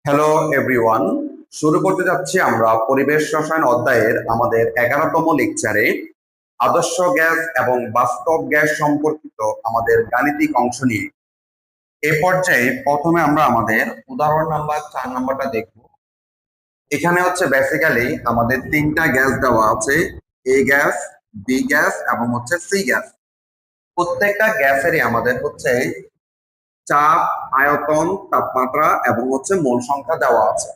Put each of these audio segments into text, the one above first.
Hello everyone, শুরু করতে যাচ্ছি আমরা পরিবেশ রসায়ন অধ্যায়ের আমাদের 11তম লেকচারে আদর্শ গ্যাস এবং বাস্তব গ্যাস সম্পর্কিত আমাদের গাণিতিক অংশ নিয়ে। এই পর্যায়ে প্রথমে আমরা আমাদের উদাহরণ নাম্বার 4 নাম্বারটা দেখব। এখানে হচ্ছে বেসিক্যালি আমাদের তিনটা গ্যাস দেওয়া আছে, এ গ্যাস, বি গ্যাস এবং হচ্ছে সি গ্যাস। প্রত্যেকটা গ্যাসেরই আমাদের হচ্ছে চাপ, আয়তন, তাপমাত্রা এবং হচ্ছে মোল সংখ্যা দেওয়া আছে।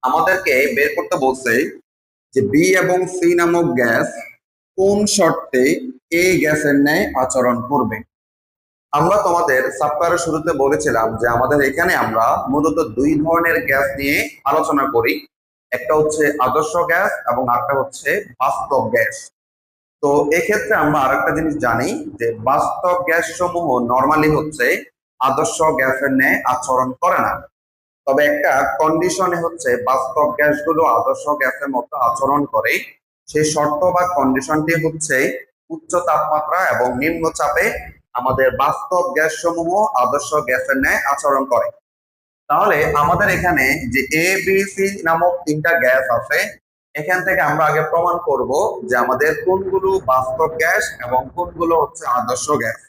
আমাদেরকে বের করতে বলছে যে বি এবং সি নামক গ্যাস কোন শর্তে এ গ্যাসের ন্যায় আচরণ করবে। আমরা তোমাদের সাবকারের শুরুতে বলেছিলাম যে আমাদের এখানে আমরা মূলত দুই ধরনের গ্যাস নিয়ে আলোচনা করি, একটা হচ্ছে আদর্শ গ্যাস এবং আরেকটা হচ্ছে বাস্তব গ্যাস। তো এক্ষেত্রে আমরা আরেকটা জিনিস জানি যে বাস্তব গ্যাস সমূহ নর্মালি হচ্ছে আদর্শ গ্যাসের ন্যায় আচরণ করে না। তবে একটা কন্ডিশনে হচ্ছে বাস্তব গ্যাসগুলো আদর্শ গ্যাসের মতো আচরণ করে। সেই শর্ত বা কন্ডিশনটি হচ্ছে উচ্চ তাপমাত্রা এবং নিম্ন চাপে আমাদের বাস্তব গ্যাস সমূহ আদর্শ গ্যাসের ন্যায় আচরণ করে। তাহলে আমাদের এখানে যে এ বি সি নামক তিনটা গ্যাস আছে, এখান থেকে আমরা আগে প্রমাণ করব যে আমাদের কোনগুলো বাস্তব গ্যাস এবং কোনগুলো হচ্ছে আদর্শ গ্যাস।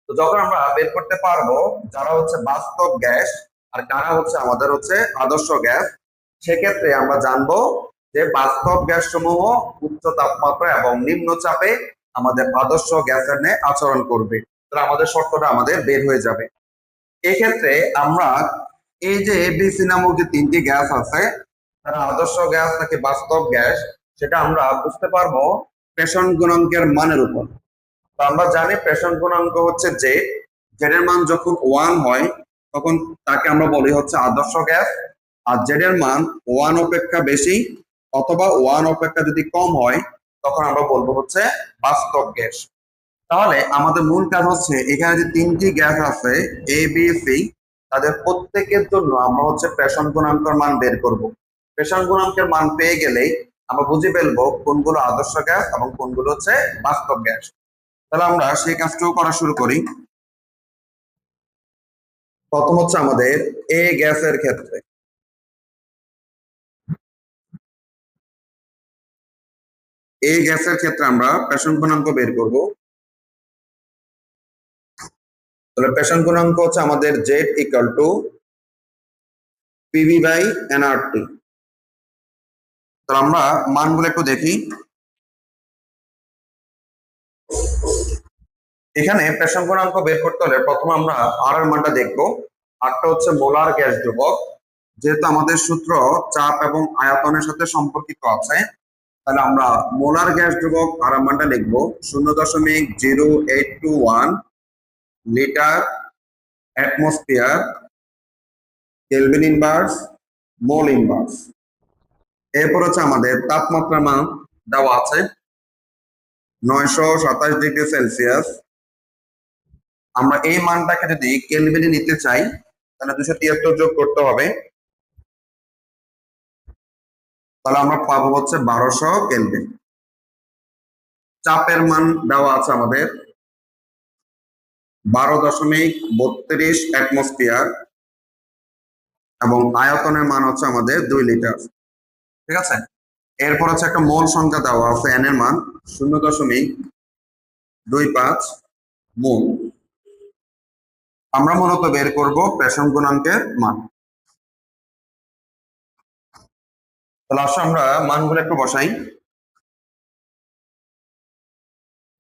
তো যখন আমরা বের করতে পারবো যারা হচ্ছে বাস্তব গ্যাস আর কারা হচ্ছে আমাদের হচ্ছে আদর্শ গ্যাস, সেক্ষেত্রে আমরা জানবো যে বাস্তব গ্যাস সমূহ উচ্চ তাপমাত্রা এবং নিম্ন চাপে আমাদের আদর্শ গ্যাসের ন্যায় আচরণ করবে। তাহলে আমাদের শর্তটা আমাদের বের হয়ে যাবে। এক্ষেত্রে আমরা এই যে এবিসি নামক যে তিনটি গ্যাস আছে, তারা আদর্শ গ্যাস নাকি বাস্তব গ্যাস, সেটা আমরা বুঝতে পারবো প্রেষণ গুণাঙ্কের মানের উপর। তো আমরা জানি প্রেষণ গুণাঙ্ক হচ্ছে জেড। জেড এর মান যখন 1 হয় তখন তাকে আমরা বলি হচ্ছে আদর্শ গ্যাস। আর জেড এর মান 1 অপেক্ষা বেশি অথবা 1 অপেক্ষা যদি কম হয় তখন আমরা বলবো হচ্ছে বাস্তব গ্যাস। তাহলে আমাদের মূল কাজ হচ্ছে এখানে যে তিনটি গ্যাস আছে এ বি সি, তাদের প্রত্যেকের জন্য আমরা হচ্ছে প্রেষণ গুণাঙ্কের মান বের করব। প্রেষণ গুণাঙ্কের মান পেয়ে গেলেই আমরা বুঝে ফেলবো কোনগুলো আদর্শ গ্যাস এবং কোনগুলো হচ্ছে বাস্তব গ্যাস। তাহলে আমরা সেই কাজটাও করা শুরু করি। প্রথম হচ্ছে আমাদের এ গ্যাসের ক্ষেত্রে আমরা প্রেষণ গুণাঙ্ক বের করব। তাহলে প্রেষণ গুণাঙ্ক হচ্ছে আমাদের Z equal to PV by NRT. তো আমরা মানগুলো একটু দেখি। এখানে প্রেষণ গুণাঙ্ক বের করতে হলে প্রথমে আমরা আর এর মানটা দেখবো। আরটা হচ্ছে মোলার গ্যাস ধ্রুবক। যেহেতু আমাদের সূত্র চাপ এবং আয়তনের সাথে সম্পর্কিত আছে, তাহলে আমরা মোলার গ্যাস ধ্রুবক আর এর মানটা লিখবো 0.0821 litre atmosphere kelvin inverse mole inverse. এরপর হচ্ছে আমাদের তাপমাত্রা মান দেওয়া আছে 927 ডিগ্রি সেলসিয়াস। আমরা এই মানটাকে যদি কেলভিনে নিতে চাই তাহলে 273 যোগ করতে হবে। তাহলে আমরা পাবো হচ্ছে 1200 কেলভিন। চাপের মান দেওয়া আছে আমাদের 12.32 অ্যাটমসফিয়ার এবং আয়তনের মান হচ্ছে আমাদের 2 লিটার। ঠিক আছে। এরপর হচ্ছে একটা মোল সংখ্যা দেওয়া আছে, এন এর মান 0.25 মোল। আমরা মূলত বের করব প্রেষণ গুণাঙ্কের মান। তাহলে আসলে আমরা মানগুলো একটু বসাই।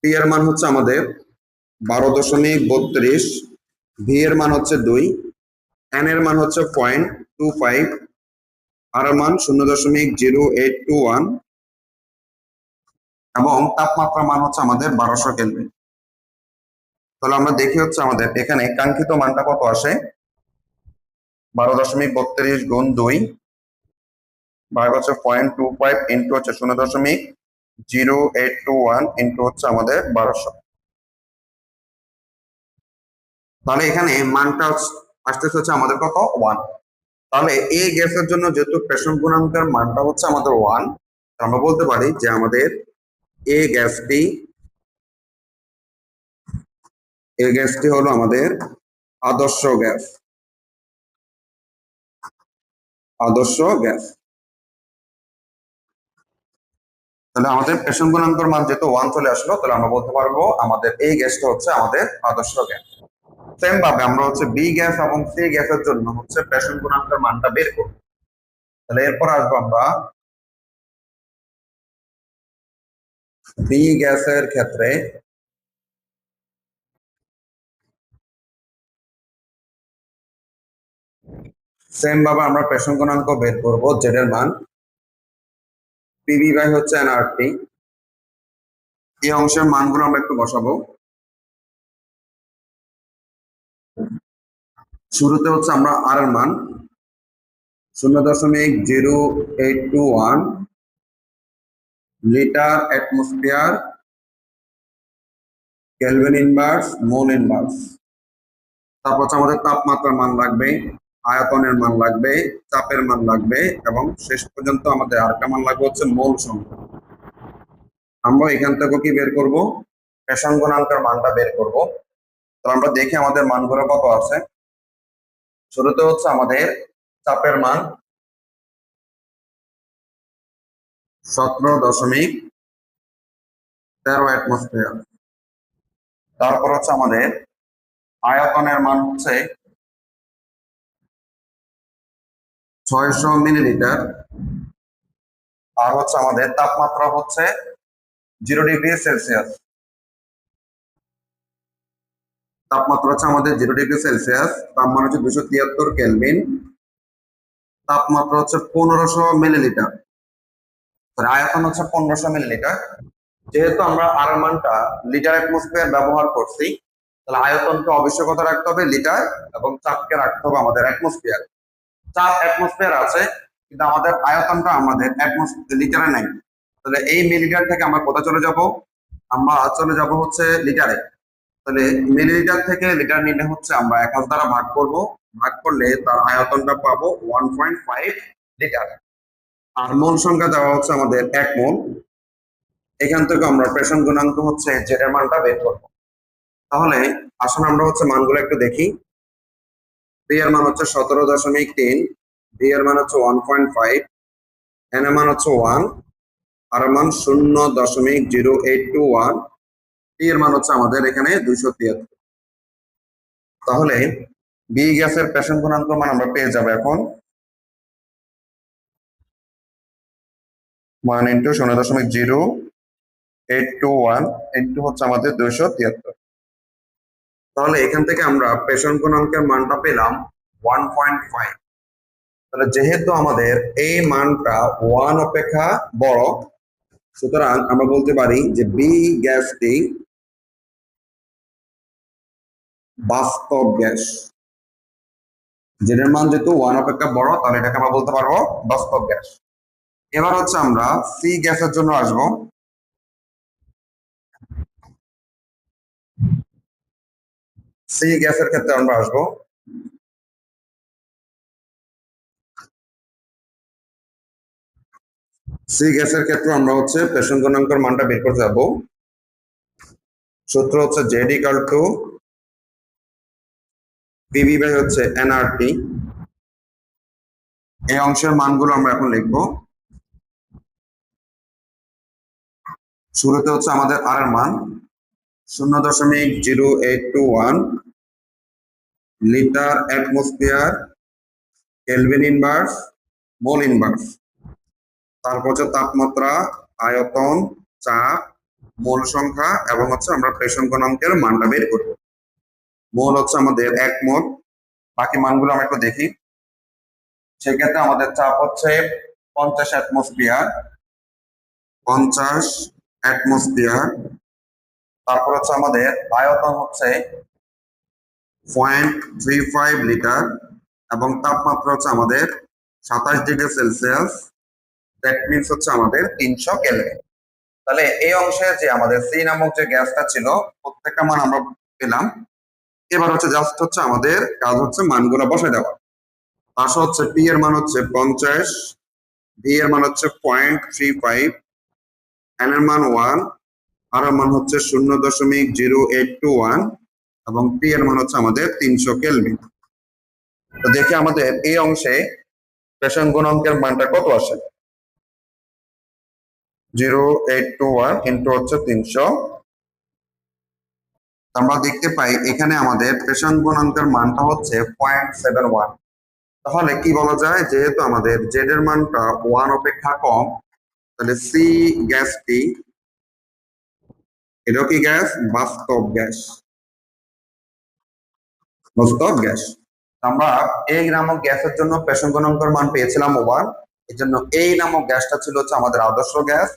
পি এর মান হচ্ছে আমাদের 12.32, ভি এর মান হচ্ছে 2, এন এর মান হচ্ছে 0.25, আর এর মান 0.0821 এবং তাপমাত্রা মান হচ্ছে আমাদের 1200 কেলভিন। তাহলে আমরা দেখি হচ্ছে আমাদের এখানে কাঙ্ক্ষিত মানটা কত আসে। 12.32 গুণ 2 ভাগ হচ্ছে 0.25 ইন্টু হচ্ছে 0.0821 ইন্টু হচ্ছে আমাদের 1200। তাহলে এখানে মানটা আসতেছে হচ্ছে আমাদের কত 1। তাহলে এই গ্যাসের জন্য যেহেতু প্রেষণ গুণাঙ্কের মানটা হচ্ছে আমাদের 1, আমরা বলতে পারি যে আমাদের এই গ্যাসটি হলো আমাদের আদর্শ গ্যাস। আদর্শ গ্যাস। তাহলে আমাদের পেশন গুণাঙ্কের মান যেহেতু 1 চলে আসলো, তাহলে আমরা বলতে পারবো আমাদের এই গ্যাসটা হচ্ছে আমাদের আদর্শ গ্যাস। সেম ভাবে আমরা হচ্ছে বি গ্যাস এবং সি গ্যাসের জন্য হচ্ছে পেশন গুণাঙ্কের মানটা বের করব। তাহলে এরপর আসবো আমরা বি গ্যাসের ক্ষেত্রে। সেম ভাবে আমরা পেশন গুণাঙ্ক বের করব, জেড এর মান পিবি বাই হচ্ছে এনআরটি। এই অংশের মানগুলো আমরা একটু বসাবো। শুরুতে হচ্ছে আমরা আর এর মান 0.0821 litre atmosphere kelvin inverse mole inverse. তারপর হচ্ছে আমাদের তাপমাত্রার মান লাগবে, আয়তনের মান লাগবে, চাপের মান লাগবে, এবং শেষ পর্যন্ত আমাদের আরেকটা মান লাগবে হচ্ছে মোল সংখ্যা। আমরা এখান থেকে কি বের করব? পেশন গুণাঙ্কের মানটা বের করব। তো আমরা দেখি আমাদের মানগুলো কত আছে। শুরুতে হচ্ছে আমাদের চাপের মান 17.13 অ্যাটমসফিয়ার। তারপর হচ্ছে আমাদের আয়তনের মান হচ্ছে 600 মিলিলিটার। আর হচ্ছে আমাদের তাপমাত্রা হচ্ছে 0°C। তাপমাত্রা হচ্ছে আমাদের 0°C, তাপমান হচ্ছে 273 কেলভিন, তাপমাত্রা হচ্ছে 1500 মিলিলিটার, আয়তন হচ্ছে 1500 মিলিলিটার। যেহেতু আমরা আর মানটা লিটার অ্যাটমসফিয়ার ব্যবহার করছি, তাহলে আয়তনকে অবশ্যই কত রাখতে হবে? লিটার, এবং চাপকে রাখতে হবে আমাদের অ্যাটমসফিয়ার। চাপ অ্যাটমসফিয়ার আছে, কিন্তু আমাদের আয়তনটা আমাদের লিটারে নাই। তাহলে এই মিলিলিটার থেকে আমরা কোথায় চলে যাব? আমরা চলে যাব হচ্ছে লিটারে। তাহলে মিলিলিটার থেকে লিটার নিলে হচ্ছে আমরা 1000 দ্বারা ভাগ করব, ভাগ করলে তার আয়তনটা পাবো 1.5 লিটার। আর মোল সংখ্যা দেওয়া হচ্ছে আমাদের 1 মোল। এখান থেকে আমরা পেশন গুণাঙ্ক হচ্ছে জেড এর মানটা বের করব। তাহলে আসলে আমরা হচ্ছে মানগুলো একটু দেখি। বি এর মান হচ্ছে 17.3, বি এর মান হচ্ছে 1.5, এন এর মান হচ্ছে 1, আর এর মান 0.0821, টি এর মান হচ্ছে আমাদের এখানে 273। তাহলে বি গ্যাসের পেশন গুণাঙ্ক মান আমরা পেয়ে যাবো এখন 1 ইন্টু 0.0821 ইন্টু হচ্ছে আমাদের 273। তাহলে এখান থেকে আমরা পেশন গুণাঙ্কের মানটা পেলাম 1.5। তাহলে যেহেতু আমাদের এই মানটা 1 অপেক্ষা বড়, সুতরাং আমরা বলতে পারি যে বি গ্যাসটি বাস্তব গ্যাস। যেটার মান যেহেতু 1 অপেক্ষা বড়, তাহলে এটাকে আমরা বলতে পারবো বাস্তব গ্যাস। এবার হচ্ছে আমরা সি গ্যাসের জন্য আসবো। সি গ্যাসের ক্ষেত্রে আমরা আসবো। সি গ্যাসের ক্ষেত্রে আমরা হচ্ছে পেশন গুণাঙ্কের মানটা বের করতে যাবো। সূত্র হচ্ছে Z equal to PV by হচ্ছে এনআরটি। এই অংশের মানগুলো আমরা এখন লিখবো। শুরুতে হচ্ছে আমাদের আর এর মান 0.0821 litre atmosphere kelvin inverse mole inverse. তারপর হচ্ছে তাপমাত্রা, আয়তন, চাপ, মোল সংখ্যা, এবং হচ্ছে আমরা পেশন গুণাঙ্কের মানটা বের করব। মোল হচ্ছে আমাদের 1 মোল। বাকি মানগুলো আমরা একটু দেখি। সেক্ষেত্রে আমাদের চাপ হচ্ছে 50 অ্যাটমসফিয়ার, 50 অ্যাটমসফিয়ার। তারপর হচ্ছে আমাদের আয়তন হচ্ছে 0.35 লিটার, এবং তাপমাত্রা হচ্ছে আমাদের 27°C। দ্যাট মিনস হচ্ছে আমাদের 300 কেলভিন। তাহলে এই অংশে যে আমাদের সি নামক যে গ্যাসটা ছিল, প্রত্যেকটা মান আমরা পেলাম। এবার হচ্ছে জাস্ট হচ্ছে আমাদের কাজ হচ্ছে মানগুলো বসে দেওয়া। পাশে হচ্ছে পি এর মান হচ্ছে 50, ভি এর মান হচ্ছে 0.35, এন এর মান 1, আর এর মান হচ্ছে 0.0821, এবং টি এর মান হচ্ছে আমাদের 300 কেলভিন। তো দেখি আমাদের এই অংশে পেশন গুণাঙ্কের মানটা কত আসে? 0821 ইন্টু হচ্ছে 300। আমরা দেখতে পাই এখানে আমাদের পেশন গুণাঙ্কের মানটা হচ্ছে 0.71। তাহলে কি বলা যায়, যেহেতু আমাদের জেড এর মানটা 1 অপেক্ষা কম, তাহলে সি গ্যাসটি, এটা কি গ্যাস? বাস্তব গ্যাস। বাস্তব গ্যাস। আমরা এই নামক গ্যাসের জন্য পেশন গুণাঙ্কের মান পেয়েছিলাম 1, এর জন্য এই নামক গ্যাসটা ছিল হচ্ছে আমাদের আদর্শ গ্যাস।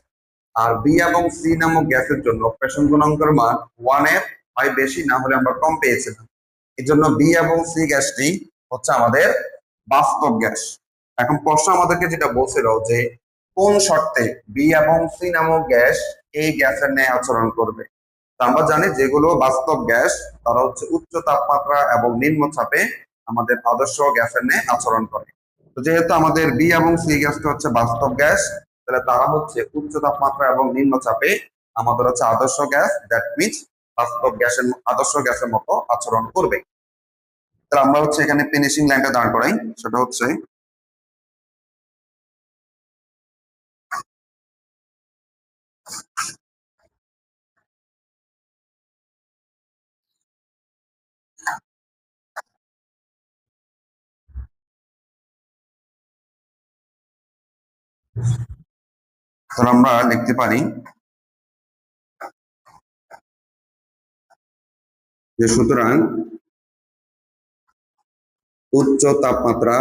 আর বি এবং সি নামক গ্যাসের জন্য পেশন গুণাঙ্কের মান 1 এর হয় বেশি, না হলে আমরা কম পেয়েছিলাম। এর জন্য বি এবং সি গ্যাসটি হচ্ছে আমাদের বাস্তব গ্যাস। এখন প্রশ্ন আমাদেরকে যেটা বলছিল যে কোন শর্তে বি এবং সি নামক গ্যাস এই গ্যাসের ন্যায় আচরণ করবে। তো আমরা জানি যেগুলো বাস্তব গ্যাস তারা হচ্ছে উচ্চ তাপমাত্রা এবং নিম্ন চাপে আমাদের আদর্শ গ্যাসের ন্যায় আচরণ করে। তো যেহেতু আমাদের বি এবং সি গ্যাসটা হচ্ছে বাস্তব গ্যাস, তাহলে তারা হচ্ছে উচ্চ তাপমাত্রা এবং নিম্ন চাপে আমাদের হচ্ছে আদর্শ গ্যাস, দ্যাট মিনস বাস্তব গ্যাসের আদর্শ গ্যাসের মতো আচরণ করবে। তাহলে আমরা হচ্ছে এখানে ফিনিশিং লাইনটা দাঁড় করাই, সেটা হচ্ছে তাহলে আমরা লিখতে পারি যে সুতরাং উচ্চ তাপমাত্রা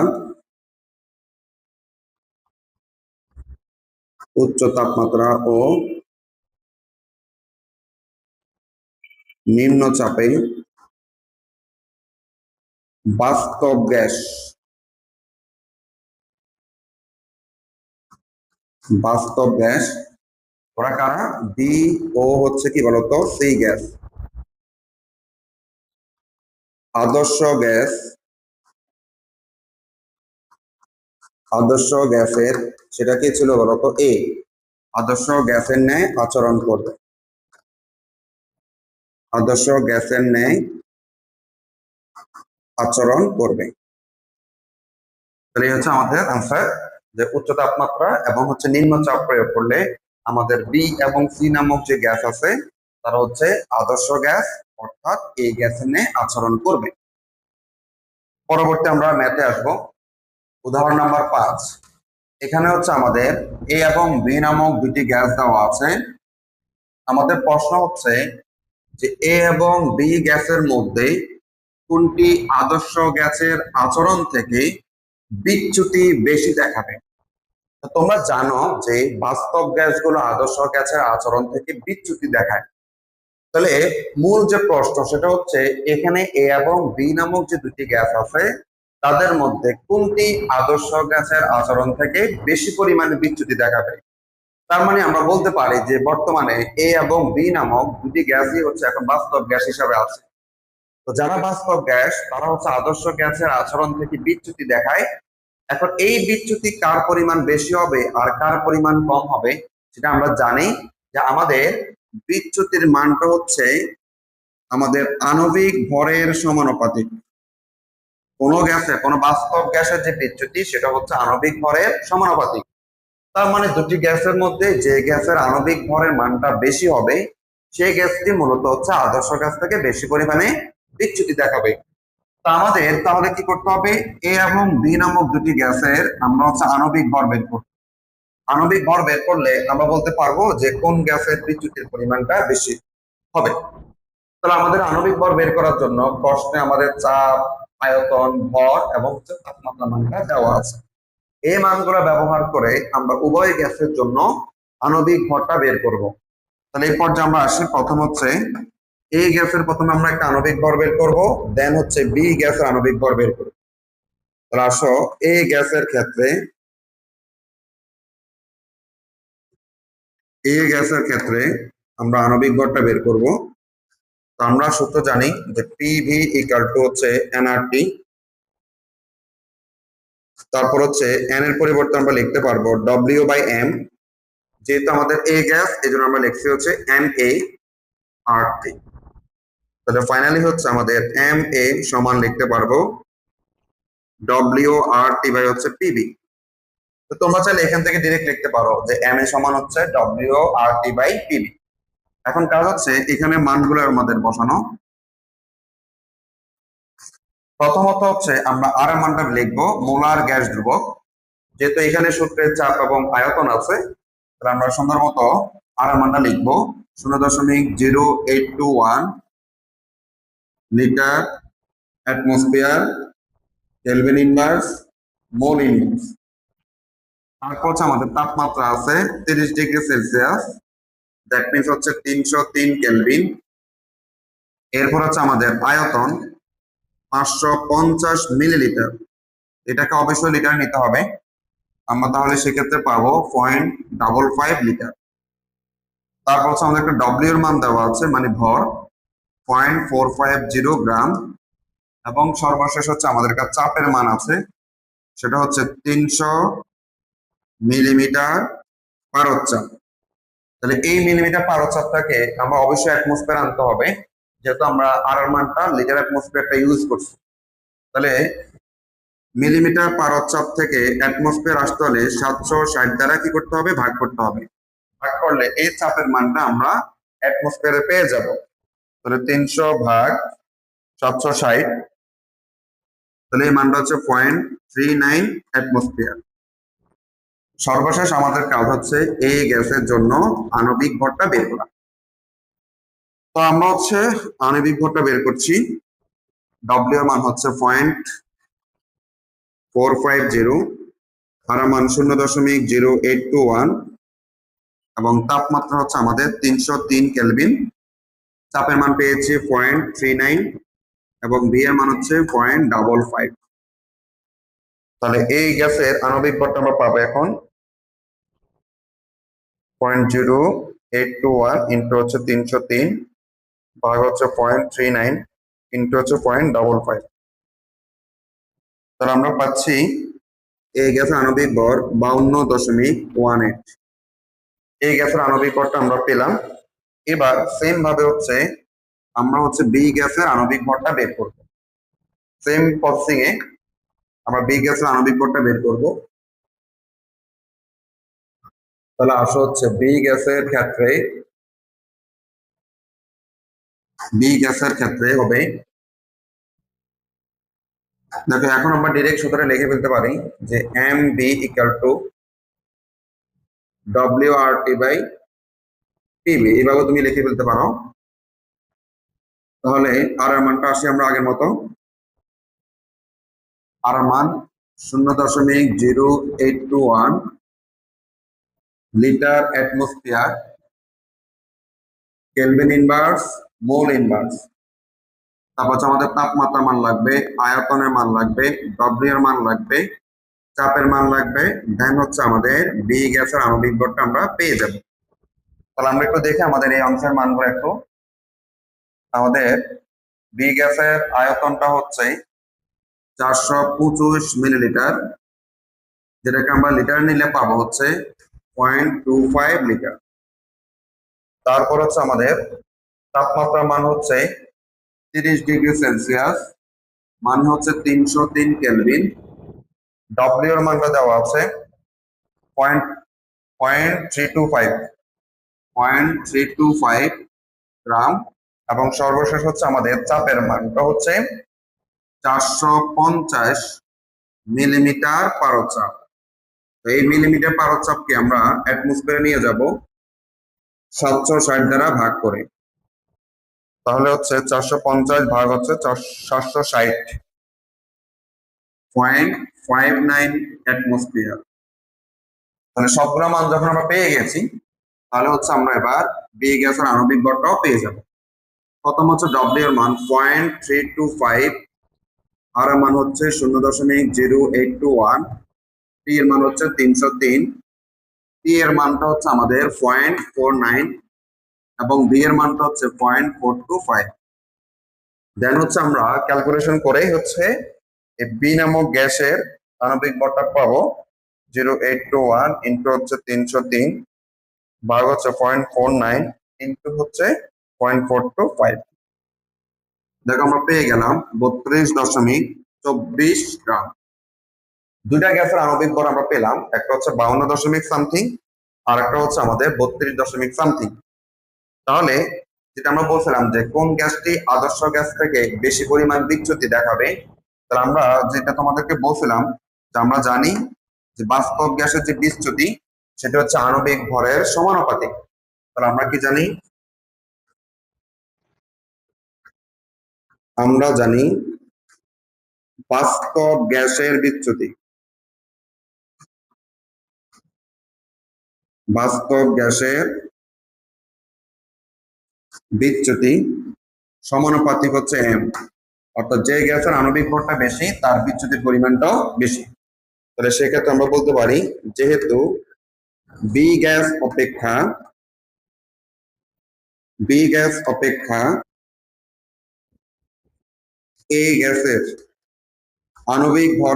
ও নিম্ন চাপে বাস্তব গ্যাস ওরা কারা? বি ও হচ্ছে কি বলতো সি গ্যাস। আদর্শ গ্যাসের সেটা কি ছিল বলতো? এ আদর্শ গ্যাসের ন্যায় আচরণ করবে। আদর্শ গ্যাসের ন্যায় আচরণ করবে। তাহলে এই হচ্ছে আমাদের আনসার, যে উচ্চ তাপমাত্রা এবং হচ্ছে নিম্ন চাপ প্রয়োগ করলে আমাদের বি এবং সি নামক যে গ্যাস আছে তারা হচ্ছে আদর্শ গ্যাস, অর্থাৎ এই গ্যাসের ন্যায় আচরণ করবে। পরবর্তী আমরা ম্যাথে আসব। উদাহরণ নাম্বার 5। এখানে হচ্ছে আমাদের এ এবং বি নামক দুটি গ্যাস দেওয়া আছে। আমাদের প্রশ্ন হচ্ছে যে এ এবং বি গ্যাসের মধ্যে কোনটি আদর্শ গ্যাসের আচরণ থেকে বিচ্যুতি বেশি দেখাবে। তোমরা জানো যে বাস্তব গ্যাসগুলো আদর্শ গ্যাসের আচরণ থেকে বিচ্যুতি দেখায়। তাহলে মূল যে প্রশ্ন সেটা হচ্ছে এখানে এ এবং বি নামক যে দুটি গ্যাস আছে তাদের মধ্যে কোনটি আদর্শ গ্যাসের আচরণ থেকে বেশি পরিমাণে বিচ্যুতি দেখাবে। তার মানে আমরা বলতে পারি যে বর্তমানে এ এবং বি নামক দুটি গ্যাসই হচ্ছে এখন বাস্তব গ্যাস হিসাবে আছে। তো যারা বাস্তব গ্যাস তারা হচ্ছে আদর্শ গ্যাসের আচরণ থেকে বিচ্যুতি দেখায়। এখন এই বিচ্যুতি কার পরিমাণ বেশি হবে আর কার পরিমাণ কম হবে সেটা আমরা জানি, যে আমাদের বিচ্যুতির মানটা হচ্ছে আমাদের আণবিক ভরের সমানুপাতিক। কোন বাস্তব গ্যাসের যে বিচ্যুতি সেটা হচ্ছে আণবিক ভরের সমানুপাতিক। তার মানে দুটি গ্যাসের মধ্যে যে গ্যাসের আণবিক ভরের মানটা বেশি হবে সেই গ্যাসটি মূলত হচ্ছে আদর্শ গ্যাস থেকে বেশি পরিমাণে বিচ্যুতি দেখাবে। তা আমাদের তাহলে কি করতে হবে? এ এবং বি নামক দুটি গ্যাসের আমরা হচ্ছে আণবিক ভর বের করব। আণবিক ভর বের করলে আমরা বলতে পারবো যে কোন গ্যাসের বিচ্যুতির পরিমাণটা বেশি হবে। তাহলে আমাদের আণবিক ভর বের করার জন্য প্রশ্নে আমাদের চাপ, আয়তন, ভর এবং হচ্ছে তাপমাত্রা মানটা দেওয়া আছে। এই মানগুলো ব্যবহার করে আমরা উভয় গ্যাসের জন্য আণবিক ভরটা বের করব। তাহলে এই পর্যায়ে আমরা আসি। প্রথম হচ্ছে এ গ্যাসের প্রথমে আমরা একটা আণবিক ভর বের করব, দেন হচ্ছে বি গ্যাসের আণবিক ভর বের করব। তাহলে আসো এ গ্যাসের ক্ষেত্রে আমরা আণবিক ভরটা বের করব। তো আমরা সূত্র জানি যে পিভি ইকুয়াল টু হচ্ছে এনআরটি। তারপর হচ্ছে এন এর পরিবর্তে আমরা লিখতে পারবো ডব্লিউ বাই এম। যেহেতু আমাদের এ গ্যাস এই জন্য আমরা লিখছি হচ্ছে এম এ আর টি। তাহলে ফাইনালি হচ্ছে আমাদের এম এ সমান লিখতে পারবো ডব্লিউ আর টি বাই হচ্ছে পিবি। তো তোমরা চাইলে এখান থেকে ডিরেক্ট লিখতে পারো যে এম এ সমান হচ্ছে WRT/PV। এখন কাজ হচ্ছে এখানে মানগুলো আমাদের বসানো। প্রথমত হচ্ছে আমরা আর এর মানটা লিখবো মোলার গ্যাস ধ্রুবক, যেহেতু এখানে সূত্রের চাপ এবং আয়তন আছে, তাহলে আমরা সুন্দর মতো আর এর মানটা লিখবো 0.0821 litre atmosphere kelvin inverse mole inverse. তারপর হচ্ছে আমাদের তাপমাত্রা আছে 30°C, দ্যাট মিনস হচ্ছে 303 কেলভিন। এরপর হচ্ছে আমাদের আয়তন 550 মিলিলিটার, এটাকে অবশ্যই লিটার নিতে হবে, আমরা তাহলে সেক্ষেত্রে পাবো 0.55 লিটার। তারপর হচ্ছে আমাদের একটা ডব্লিউ এর মান দেওয়া আছে, মানে ভর 0.450 গ্রাম, এবং সর্বশেষ হচ্ছে আমাদের কাছে চাপের মান আছে, সেটা হচ্ছে 300 মিলিমিটার পারদ-চাপ। তাহলে এই মিলিমিটার পারদ-চাপটাকে আমরা অবশ্যই অ্যাটমসফিয়ার আনতে হবে, যেহেতু আমরা আর এর মানটা লিটার অ্যাটমসফিয়ারটা ইউজ করছি। তাহলে মিলিমিটার পারদ-চাপ থেকে অ্যাটমসফিয়ার আসতে হলে 760 দ্বারা কি করতে হবে, ভাগ করতে হবে। ভাগ করলে এই চাপের মানটা আমরা অ্যাটমসফিয়ারে পেয়ে যাব। তাহলে 300 ভাগ 760, তাহলে এই মানটা হচ্ছে 0.39 অ্যাটমসফিয়ার। সর্বশেষ আমাদের কাজ হচ্ছে এই গ্যাসের জন্য আণবিক ভরটা বের করা। তো আমরা হচ্ছে আণবিক ভরটা বের করছি। ডব্লিউ এর মান হচ্ছে 0.450, আর মান 0.0821, এবং তাপমাত্রা হচ্ছে আমাদের 303 কেলভিন। চাপের মান পেয়েছি 0.39, এবং বি এর মান হচ্ছে 0.55। তাহলে এই গ্যাসের আণবিক ভরটা আমরা পাবো এখন 0.0821 ইন্টু হচ্ছে 303 ভাগ হচ্ছে 0.39 ইন্টু হচ্ছে 0.55। তাহলে আমরা পাচ্ছি এই গ্যাসের আণবিক ভর 52.18। এই গ্যাসের আণবিক ভরটা আমরা পেলাম। এবার সেম ভাবে হচ্ছে আমরা হচ্ছে বি গ্যাসের আণবিক ভরটা বের করব। সেম প্রসেসিং এ আমরা বি গ্যাসের আণবিক ভরটা বের করব। তাহলে আসো হচ্ছে বি গ্যাসের ক্ষেত্রে হবে, দেখো এখন আমরা ডিরেক্ট সূত্রে লিখে ফেলতে পারি যে M B equal two WRT/PV, এইভাবে তুমি লিখে ফেলতে পারো। তাহলে আর এর মানটা আসি আমরা আগের মতো, আর এর মান 0.0821 litre atmosphere kelvin inverse mole inverse. তারপর হচ্ছে আমাদের তাপমাত্রার মান লাগবে, আয়তনের মান লাগবে, ডব্লিউ এর মান লাগবে, চাপের মান লাগবে, দেন হচ্ছে আমাদের বি গ্যাসের আণবিক ভরটা আমরা পেয়ে যাব। তাহলে আমরা একটু দেখি আমাদের এই অংশের মানগুলো একটু। আমাদের বি গ্যাসের আয়তনটা হচ্ছে 425 মিলিলিটার, যেটাকে আমরা লিটার নিলে পাবো হচ্ছে 0.25 লিটার। তারপর হচ্ছে আমাদের তাপমাত্রার মান হচ্ছে 30°C, মান হচ্ছে 303 কেলভিন। ডব্লিউ এর মানটা দেওয়া আছে 0.325 গ্রাম, এবং সর্বশেষ হচ্ছে আমাদের চাপের মানটা হচ্ছে 450 মিলিমিটার পারদ-চাপ। এই মিলিমিটার পারদ-চাপকে আমরা অ্যাটমসফিয়ারে নিয়ে যাব 760 দ্বারা ভাগ করে। তাহলে হচ্ছে 450 ভাগ হচ্ছে 760.59 অ্যাটমসফিয়ার। তাহলে সবগুলো মান যখন আমরা পেয়ে গেছি, তাহলে হচ্ছে আমরা এবার বি গ্যাসের আণবিক ভরটাও পেয়ে যাব। প্রথম হচ্ছে ডব্লিউ এর মান 0.325, আর এর মান হচ্ছে 0.0821, টি এর মান হচ্ছে 303, টি এর মানটা হচ্ছে আমাদের 0.49, এবং বি এর মানটা হচ্ছে 0.425। দেন হচ্ছে আমরা ক্যালকুলেশন করেই হচ্ছে এই বি নামক গ্যাসের আণবিক ভরটা পাবো 0.821 ইন্টু হচ্ছে 303 ভাগ হচ্ছে 0.49 ইন্টু হচ্ছে 0.425। দেখো আমরা পেয়ে গেলাম 32.24 গ্রাম। দুইটা গ্যাসের আণবিক ভর আমরা পেলাম, একটা হচ্ছে 52 সামথিং আর একটা হচ্ছে আমাদের 32 সামথিং। তাহলে যেটা আমরা বলছিলাম যে কোন গ্যাসটি আদর্শ গ্যাস থেকে বেশি পরিমাণ বিচ্যুতি দেখাবে, তাহলে আমরা যেটা তোমাদেরকে বলছিলাম যে আমরা জানি যে বাস্তব গ্যাসের যে বিচ্যুতি সেটা হচ্ছে আণবিক ভরের সমানুপাতিক। তাহলে আমরা কি জানি? আমরা জানি বাস্তব গ্যাসের বিচ্যুতি, বাস্তব গ্যাসের বিচ্যুতি সমানুপাতিক হচ্ছে এম, অর্থাৎ যে গ্যাসের আণবিক ভরটা বেশি তার বিচ্যুতির পরিমাণটাও বেশি। তাহলে সেক্ষেত্রে আমরা বলতে পারি যেহেতু বি গ্যাস অপেক্ষা এ গ্যাসের আণবিক ভর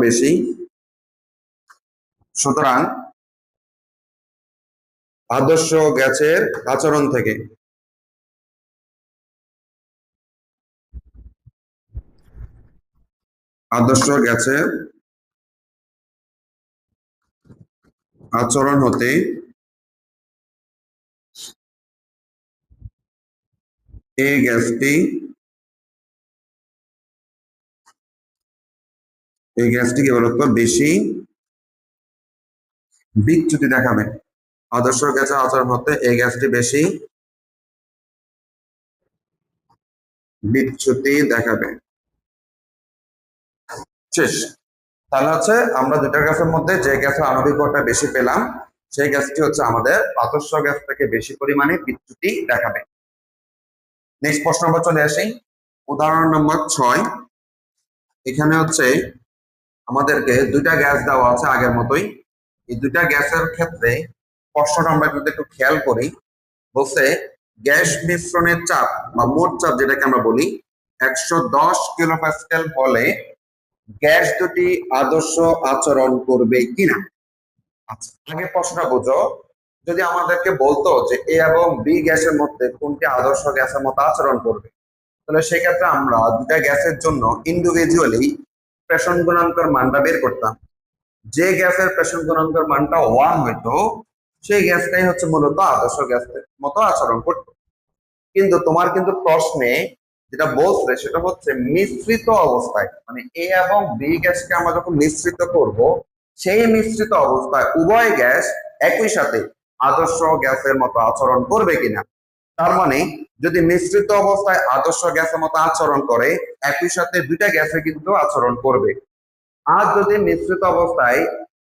বেশি, সুতরাং আদর্শ গ্যাসের আচরণ থেকে আচরণ হতে এই গ্যাসটি কি বলতো বেশি বিচ্যুতি দেখাবে। আদর্শ গ্যাসের আচরণ হতে এই গ্যাসটি বেশি বিচ্যুতি দেখাবে। শেষ। তাহলে হচ্ছে আমরা দুটা গ্যাসের মধ্যে যে গ্যাসের আণবিক ভরটা বেশি পেলাম সেই গ্যাসটি হচ্ছে আমাদের আদর্শ গ্যাস থেকে বেশি পরিমাণে বিচ্যুতি দেখাবে। নেক্সট প্রশ্ন আমরা চলে আসি, উদাহরণ নম্বর 6। এখানে হচ্ছে আমাদেরকে দুইটা গ্যাস দেওয়া আছে আগের মতোই। এই দুইটা গ্যাসের ক্ষেত্রে প্রশ্নটা আমরা যদি একটু খেয়াল করি, বলছে গ্যাস মিশ্রণের চাপ বা মোট চাপ যেটাকে আমরা বলি 110 কিলোপ্যাসকেল হলে গ্যাস দুটি আদর্শ আচরণ করবে কিনা। আচ্ছা, আগে প্রশ্নটা বুঝো, যদি আমাদেরকে বলতো যে এ এবং বি গ্যাসের মধ্যে কোনটি আদর্শ গ্যাসের মতো আচরণ করবে, তাহলে সেক্ষেত্রে আমরা দুটা গ্যাসের জন্য ইন্ডিভিজুয়ালি প্রেষণ গুণাঙ্কের মানটা বের করতাম। যে গ্যাসের প্রেষণ গুণাঙ্কের মানটা 1 হইতো সেই গ্যাসটাই হচ্ছে মূলত আদর্শ গ্যাসের মতো আচরণ করত। কিন্তু তোমার কিন্তু প্রশ্নে যেটা বলছে সেটা হচ্ছে মিশ্রিত অবস্থায়, মানে এ এবং বি গ্যাসকে আমরা যখন মিশ্রিত করব সেই মিশ্রিত অবস্থায় উভয় গ্যাস একই সাথে আদর্শ গ্যাসের মতো আচরণ করবে কিনা। তার মানে যদি মিশ্রিত অবস্থায় আদর্শ গ্যাসের মতো আচরণ করে একই সাথে দুইটা গ্যাসে কিন্তু আচরণ করবে। আর যদি মিশ্রিত অবস্থায়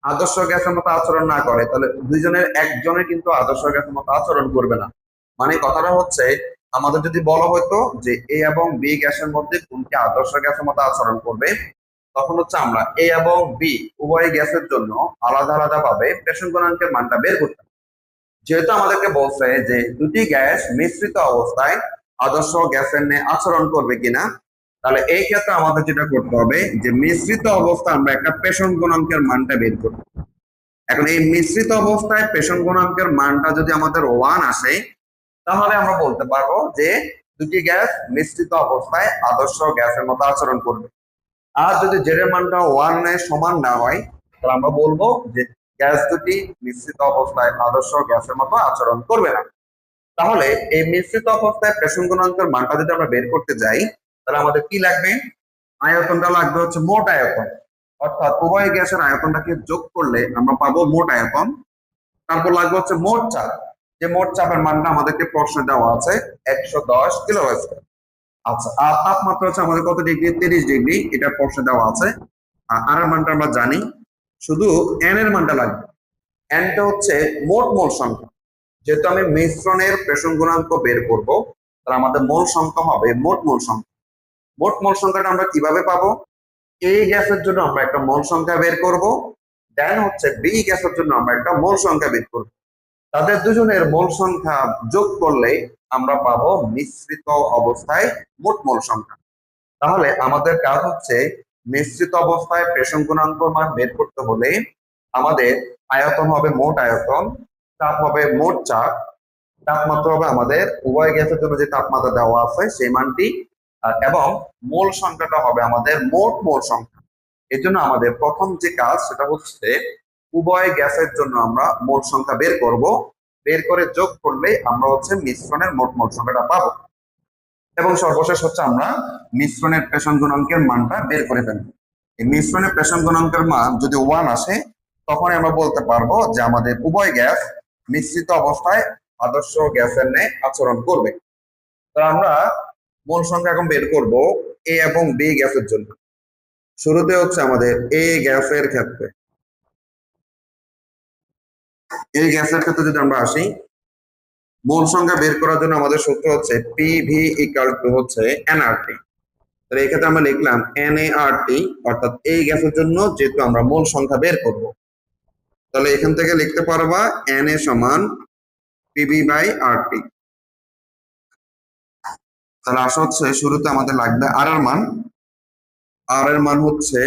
আদর্শ গ্যাসের মতো আচরণ না করে তাহলে দুইজনের একজনের কিন্তু আদর্শ গ্যাসের মতো আচরণ করবে না। মানে কথাটা হচ্ছে আমাদের যদি বলা হতো যে এ এবং বি গ্যাসের মধ্যে কোনটি আদর্শ গ্যাসের মতো আচরণ করবে, তখন হচ্ছে আমরা এ এবং বি উভয় গ্যাসের জন্য আলাদা আলাদা ভাবে প্রেষণ গুণাঙ্কের মানটা বের করতাম। যেহেতু আমাদেরকে বলছে যে দুটি গ্যাস মিশ্রিত অবস্থায় আদর্শ গ্যাসের ন্যায় আচরণ করবে কিনা, তাহলে এই ক্ষেত্রে আমাদের যেটা করতে হবে যে মিশ্রিত অবস্থায় আমরা একটা প্রেষণ গুণাঙ্কের মানটা বের করব। এখন এই মিশ্রিত অবস্থায় প্রেষণ গুণাঙ্কের মানটা যদি আমাদের 1 আসে তাহলে আমরা বলতে পারবো যে দুটি গ্যাস মিশ্রিত অবস্থায় আদর্শ গ্যাসের মতো আচরণ করবে। আর যদি জেড এর মানটা 1 এর সমান না হয় তাহলে আমরা বলবো যে গ্যাস দুটি মিশ্রিত অবস্থায় আদর্শ গ্যাসের মতো আচরণ করবে না। তাহলে এই মিশ্রিত অবস্থায় প্রেষণ গুণাঙ্কের মানটা যদি আমরা বের করতে যাই তাহলে আমাদের কি লাগবে? আয়তনটা লাগবে হচ্ছে মোট আয়তন, অর্থাৎ উভয় গ্যাসের আয়তনটাকে যোগ করলে আমরা পাবো মোট আয়তন। তারপর লাগবে হচ্ছে মোট চাপ, যে মোট চাপের মানটা আমাদেরকে প্রশ্নে দেওয়া আছে 110 কিলোপ্যাসকেল। আচ্ছা, আর তাপমাত্রা হচ্ছে আমাদের কত ডিগ্রি? 30 ডিগ্রি, এটা প্রশ্নে দেওয়া আছে। আর এর মানটা আমরা জানি, শুধু এন এর মানটা লাগবে। এনটা হচ্ছে মোট মোল সংখ্যা। যেহেতু আমি মিশ্রণের প্রেষণ গুণাঙ্ক বের করব তাহলে আমাদের মোল সংখ্যা হবে মোট মোল সংখ্যা। মোট মোল সংখ্যাটা আমরা কিভাবে পাবো? এ গ্যাসের জন্য আমরা একটা মোল সংখ্যা বের করব, দেন হচ্ছে বি গ্যাসের জন্য আমরা একটা মোল সংখ্যা বের করব। তাদের দুজনের মোল সংখ্যা যোগ করলে আমরা পাবো মিশ্রিত অবস্থায় মোট মোল সংখ্যা। তাহলে আমাদের কাজ হচ্ছে মিশ্রিত অবস্থায় প্রেষণ গুণাঙ্ক মান বের করতে হলে আমাদের আয়তন হবে মোট আয়তন, চাপ হবে মোট চাপ, তাপমাত্রা হবে আমাদের উভয় গ্যাসের জন্য যে তাপমাত্রা দেওয়া আছে সেই মানটি, এবং মোল সংখ্যাটা হবে আমাদের মোল সংখ্যা। এর জন্য আমাদের প্রথম যে কাজ সেটা হচ্ছে উভয় গ্যাসের জন্য আমরা মোল সংখ্যা বের করব, বের করে যোগ করলে আমরা হচ্ছে মিশ্রণের মোল সংখ্যাটা পাবো। এবং সর্বশেষ হচ্ছে আমরা মিশ্রণের পেশন গুণাঙ্কের মানটা বের করে ফেলবো। এই মিশ্রণের পেশন গুণাঙ্কের মান যদি 1 আসে তখন আমরা বলতে পারবো যে আমাদের উভয় গ্যাস মিশ্রিত অবস্থায় আদর্শ গ্যাসের ন্যায় আচরণ করবে। তো আমরা মোল সংখ্যা এখন বের করব এ এবং বি গ্যাসের জন্য। শুরুতে হচ্ছে আমাদের এ গ্যাসের ক্ষেত্রে, এই গ্যাসের ক্ষেত্রে যদি আমরা আসি, মোল সংখ্যা বের করার জন্য আমাদের সূত্র হচ্ছে পিভি ইকুয়াল টু হচ্ছে এনআরটি। তাহলে এই ক্ষেত্রে আমরা লিখলাম এনএআরটি, অর্থাৎ এই গ্যাসের জন্য যেহেতু আমরা মোল সংখ্যা বের করব, তাহলে এখান থেকে লিখতে পারবা এনএ সমান পিভি বাই আরটি। তাহলে আসা হচ্ছে শুরুতে আমাদের লাগবে আর এর মান। আর এর মান হচ্ছে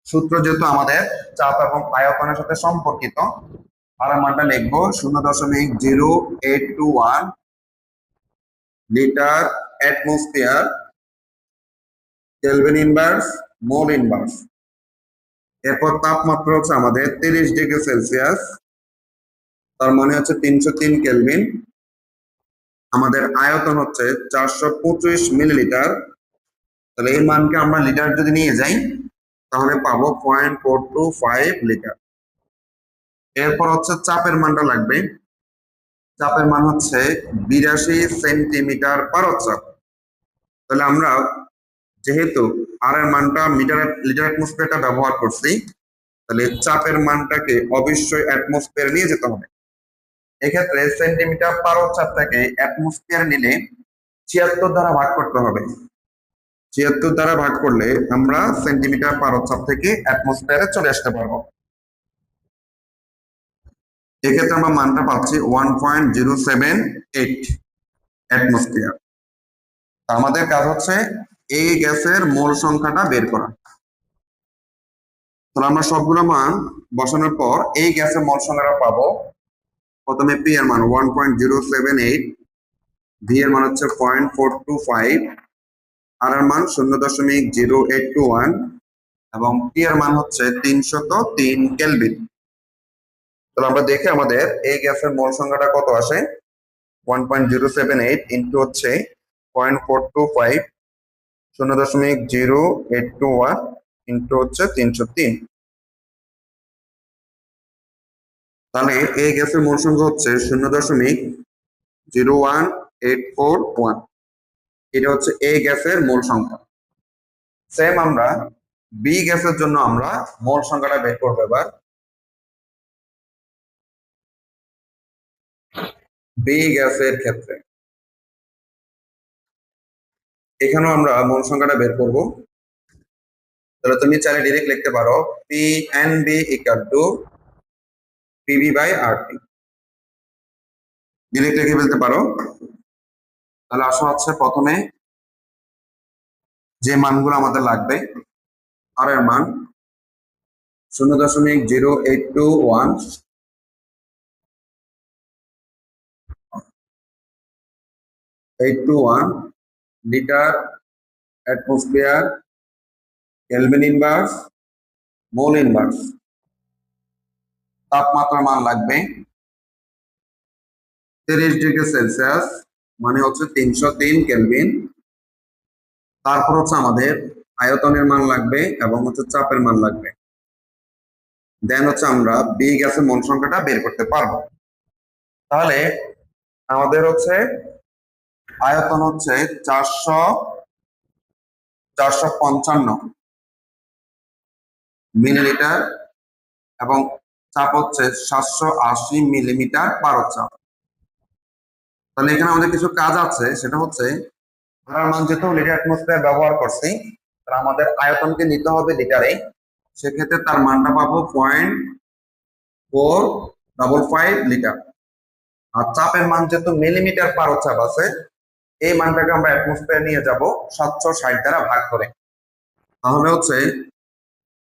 সূত্র যেহেতু আমাদের চাপ এবং আয়তনের সাথে সম্পর্কিত, আর এর মানটা লিখবো 0.0821 litre atmosphere kelvin inverse mole inverse. এরপর তাপমাত্রা হচ্ছে আমাদের 30 ডিগ্রি সেলসিয়াস, তার মানে হচ্ছে 303 কেলভিন। আমাদের আয়তন হচ্ছে 425 মিলিলিটার। তাহলে এই মানকে আমরা লিটার যদি নিয়ে যাই তাহলে পাবো 0.425 লিটার। এরপর হচ্ছে চাপের মানটা লাগবে। চাপের মান হচ্ছে 82 সেন্টিমিটার পারদ-চাপ। তাহলে আমরা যেহেতু আর এর মানটা লিটার অ্যাটমসফিয়ারটা ব্যবহার করছি, তাহলে চাপের মানটাকে অবশ্যই অ্যাটমসফিয়ার নিয়ে যেতে হবে। এক্ষেত্রে সেন্টিমিটার পারদ-চাপ থেকে অ্যাটমসফিয়ার নিলে 76 দ্বারা ভাগ করতে হবে। 76 দ্বারা ভাগ করলে আমরা সেন্টিমিটার পারদ-চাপ থেকে অ্যাটমসফিয়ারে চলে আসতে পারবো। এক্ষেত্রে আমরা মানটা পাচ্ছি 1.078 অ্যাটমসফিয়ার। আমাদের কাজ হচ্ছে এই গ্যাসের মোল সংখ্যাটা বের করা। তাহলে আমরা সবগুলো মান বসানোর পর এই গ্যাসের মোল সংখ্যাটা পাবো। প্রথমে পি এর মান 1.078, ভি এর মান হচ্ছে 0.425, আর এর মান 0.0821 এবং টি এর মান হচ্ছে 303 কেলভিন। তাহলে আমরা দেখি আমাদের এই গ্যাসের মোল সংখ্যাটা কত আসে। 1.078 ইন্টু হচ্ছে 0.425, 0.0821 ইন্টু হচ্ছে 303। তাহলে এই গ্যাসের মোল সংখ্যা হচ্ছে 0.01841। এটা হচ্ছে এই গ্যাসের মোল সংখ্যা। সেম আমরা বি গ্যাসের জন্য আমরা মোল সংখ্যাটা বের করবো এবার। বি গ্যাসের ক্ষেত্রে এখানেও আমরা মোল সংখ্যাটা বের করব। তাহলে তুমি চাইলে ডিরেক্ট লিখতে পারো P N B equal to PV by RT, direct লিখে ফেলতে পারো। তাহলে আসা হচ্ছে প্রথমে যে মানগুলো আমাদের লাগবে। আর এর মান 0.0821, litre atmosphere kelvin inverse mole inverse. তাপমাত্রার মান লাগবে 30 ডিগ্রি সেলসিয়াস, মানে হচ্ছে 303 কেলভিন। তারপর হচ্ছে আমাদের আয়তনের মান লাগবে এবং হচ্ছে চাপের মান লাগবে। দেন হচ্ছে আমরা বি গ্যাসের মোল সংখ্যাটা বের করতে পারবো। তাহলে আমাদের হচ্ছে আয়তন হচ্ছে 455 মিলিলিটার এবং চাপ হচ্ছে 780 মিলিমিটার পারদ-চাপ। তাহলে এখানে আমাদের কিছু কাজ আছে, সেটা হচ্ছে ভাড়ার মান যেহেতু লিটার অ্যাটমসফিয়ার ব্যবহার করছি, তাহলে আমাদের আয়তনকে নিতে হবে লিটারে। সেক্ষেত্রে তার মানটা পাবো 0.455 লিটার। আর চাপের মান যেহেতু মিলিমিটার পারদ-চাপ আছে, এই মানটাকে আমরা অ্যাটমসফিয়ার নিয়ে যাব 760 দ্বারা ভাগ করে। তাহলে হচ্ছে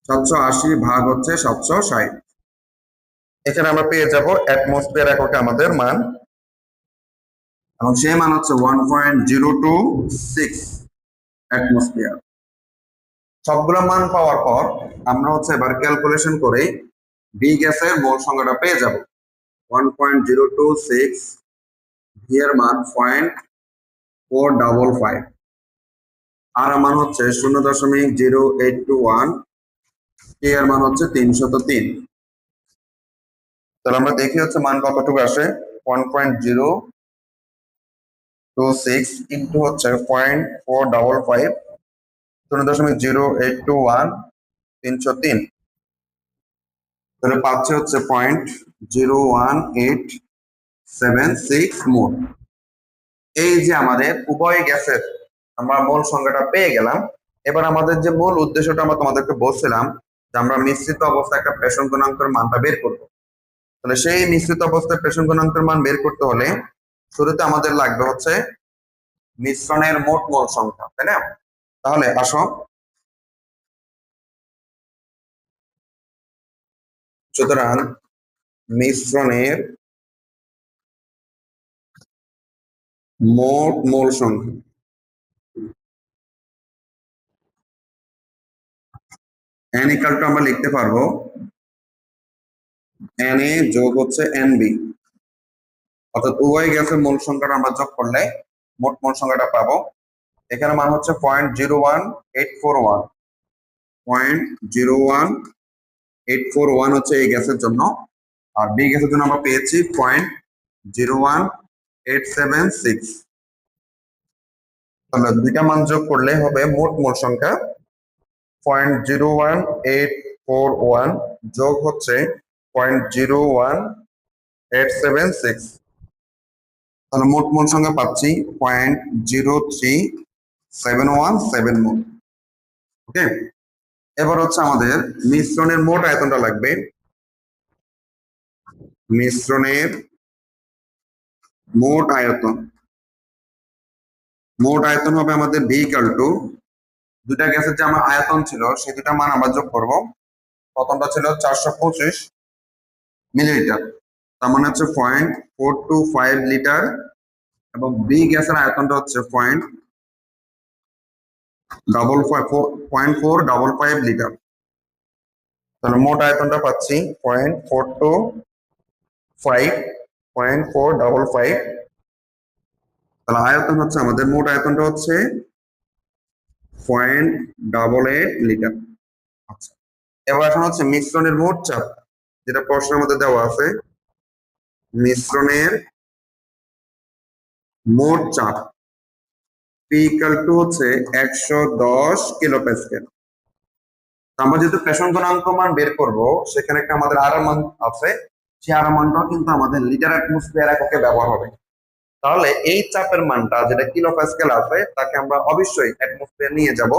780 ভাগ হচ্ছে 760। এখানে আমরা পেয়ে যাব অ্যাটমসফিয়ার এককে আমাদের মান, এবং সেই মান হচ্ছে 1.026। অ্যাটমসফিয়ার। সবগুলো মান পাওয়ার পর আমরা এবার ক্যালকুলেশন করে বি গ্যাসের মোল সংখ্যাটা পেয়ে যাব। 1.026, ভি এর মান 0.455, আর মান 0.0821, কে এর মান 303। তাহলে আমরা দেখি মান কতটুকু আসে। 1.026 ইন্টু 0.455, 0.0821, 303। তাহলে পাচ্ছে 0.01876 মোল। এই যে আমাদের উভয় গ্যাসের আমরা মোল সংখ্যাটা পেয়ে গেলাম। এবার আমাদের যে মূল উদ্দেশ্যটা আমরা তোমাদেরকে বলছিলাম যে আমরা মিশ্রিত অবস্থায় একটা পেষণ গুণাঙ্কের মানটা বের করব। তাহলে সেই মিশ্রিত অবস্থায় পেষণ গুণাঙ্কের মান বের করতে হলে শুরুতে আমাদের লাগবে মিশ্রণের মোট মোল সংখ্যা, তাই না? তাহলে আসো, সুতরাং মিশ্রণের মোট মোল সংখ্যা n ইকুয়াল টু আমরা লিখতে পারবো Na যোগ Nb, অর্থাৎ উভয় গ্যাসের মোল সংখ্যাটা আমরা যোগ করলে মোট মোল সংখ্যাটা পাবো। এখানে মান 0.01841, 0.01841 এই গ্যাসের জন্য, আর বি গ্যাসের জন্য আমরা পেয়েছি 0.01876। তাহলে দুইটা মান যোগ করলে হবে মোট মোল সংখ্যা 0.01841 যোগ 0.01876। তাহলে মোট মোল সংখ্যা পাচ্ছি 0.03717 মোল। ওকে, এবার আমাদের মিশ্রণের মোট আয়তনটা লাগবে। মিশ্রণের মোট আয়তন হবে আমাদের ভি ইকুয়াল টু দুটা গ্যাসের যে আমার আয়তন ছিল সেই দুটা মান আমরা যোগ করব। প্রথমটা ছিল 425 মিলিলিটার, তার মানে 0.425 লিটার, এবং বি গ্যাসের আয়তনটা 0.455 লিটার। তাহলে মোট আয়তনটা পাচ্ছি 0.425। তাহলে আয়তন আমাদের মোট আয়তনটা 0.88 লিটার। আচ্ছা, এবার এখন মিশ্রণের মোট চাপ, যেটা প্রশ্নের মধ্যে দেওয়া আছে। মিশ্রণের মোট চাপ P equal to 110 kilo Pascal. আমরা যেহেতু পেষণ গুণাঙ্ক মান বের করব, সেখানে একটা আমাদের আর মান আছে, সেই আর মানটাও কিন্তু আমাদের লিটার অ্যাটমসফিয়ার এককে ব্যবহার হবে। তাহলে এই চাপের মানটা যেটা কিলো প্যাসকেল আছে তাকে আমরা অবশ্যই অ্যাটমসফিয়ার নিয়ে যাব।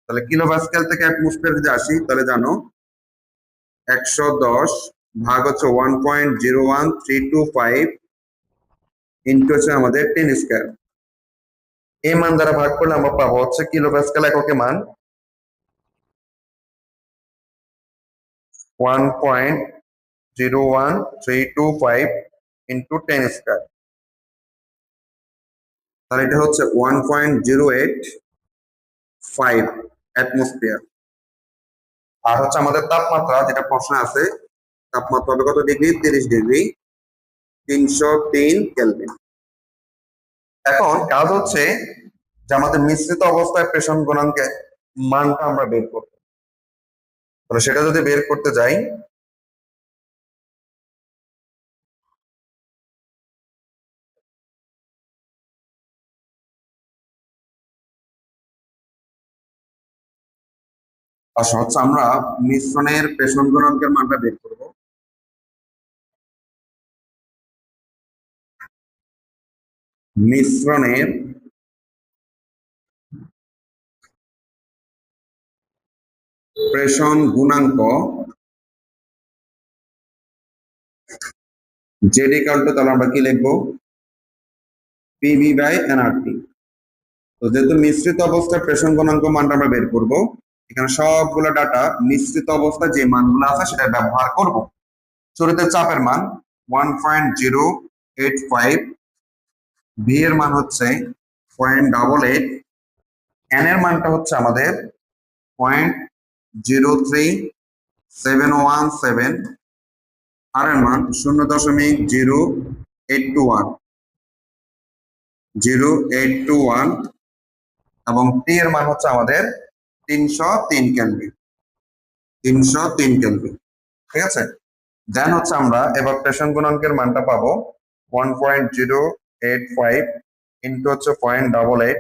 তাহলে কিলো প্যাসকেল থেকে অ্যাটমসফিয়ার যদি আসি, তাহলে জানো 110 ভাগ 1.01325 ইন্টু আমাদের 10 স্কয়ার। এই মান দ্বারা ভাগ করলে আমরা পাবো কিলো প্যাসকেল এককে মান 1.01325 ইন্টু 10 স্কয়ার। তাহলে এটা 1.085 অ্যাটমসফিয়ার। আর আমাদের তাপমাত্রা, যেটা প্রশ্নে আছে, তাপমাত্রা হবে কত ডিগ্রি? 30 degree, 303 kelvin. এখন কাজ যে আমাদের মিশ্রিত অবস্থায় পেষণ গুণাঙ্কের মানটা আমরা বের করব। তাহলে সেটা যদি বের করতে যাই, আসলে আমরা মিশ্রণের পেষণ গুণাঙ্কের মানটা বের করব। মিশ্রণের পেষণ গুণাঙ্ক জেড ইকুয়াল টু, তাহলে আমরা কি লিখবো? PV by NRT. তো যেহেতু মিশ্রিত অবস্থায় পেষণ গুণাঙ্ক মানটা আমরা বের করব, এখানে সবগুলো ডাটা মিশ্রিত অবস্থায় যে মানগুলো আছে সেটা ব্যবহার করব। শুরুতে চাপের মান 1.085, ভি এর মান 0.88, এন এর মানটা হচ্ছে আমাদের 0.03717, আর এর মান 0.0821 এবং টি এর মান হচ্ছে আমাদের 303 কেলভিন। ঠিক আছে। দেন হচ্ছে আমরা এভাপোরেশন গুণাঙ্কের মানটা পাবো 1.085 ইন্টু হচ্ছে 0.88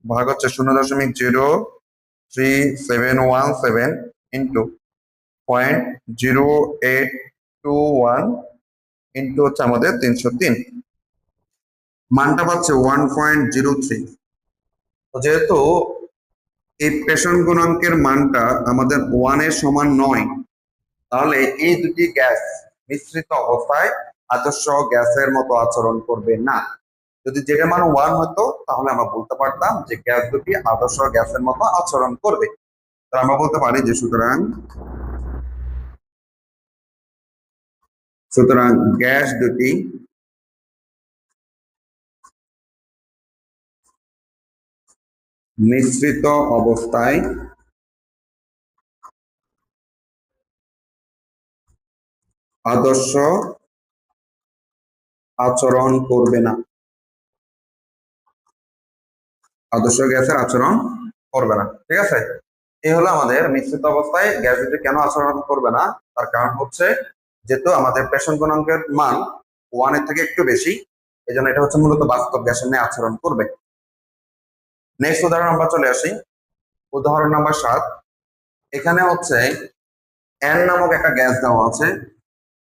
ভাগ হচ্ছে 0.03717 ইন্টু 0.0821 ইন্টু হচ্ছে আমাদের 303, মানটা পাচ্ছে 1.03। তো যেহেতু এই প্রেষণ গুণাঙ্কের মানটা আমাদের 1 এর সমান নয়, তাহলে এই দুটি গ্যাস মিশ্রিত অবস্থায় আদর্শ গ্যাসের মতো আচরণ করবে না। যদি যেটার মান 1 হতো তাহলে আমরা বলতে পারতাম যে গ্যাস দুটি আদর্শ গ্যাসের মতো আচরণ করবে। তো আমরা বলতে পারি যে সুতরাং গ্যাস দুটি মিশ্রিত অবস্থায় আদর্শ আচরণ করবে না, আদর্শ গ্যাসের আচরণ করবে না। ঠিক আছে, এই হলো আমাদের মিশ্রিত অবস্থায় গ্যাস দুটি কেন আচরণ করবে না। তার কারণ হচ্ছে যেহেতু আমাদের প্রেষণ গুণাঙ্কের মান 1 এর থেকে একটু বেশি, এই জন্য এটা হচ্ছে মূলত বাস্তব গ্যাসের ন্যায় আচরণ করবে। নেক্সট উদাহরণ আমরা চলে আসি, উদাহরণ নাম্বার 7। এখানে হচ্ছে এন নামক একটা গ্যাস দেওয়া আছে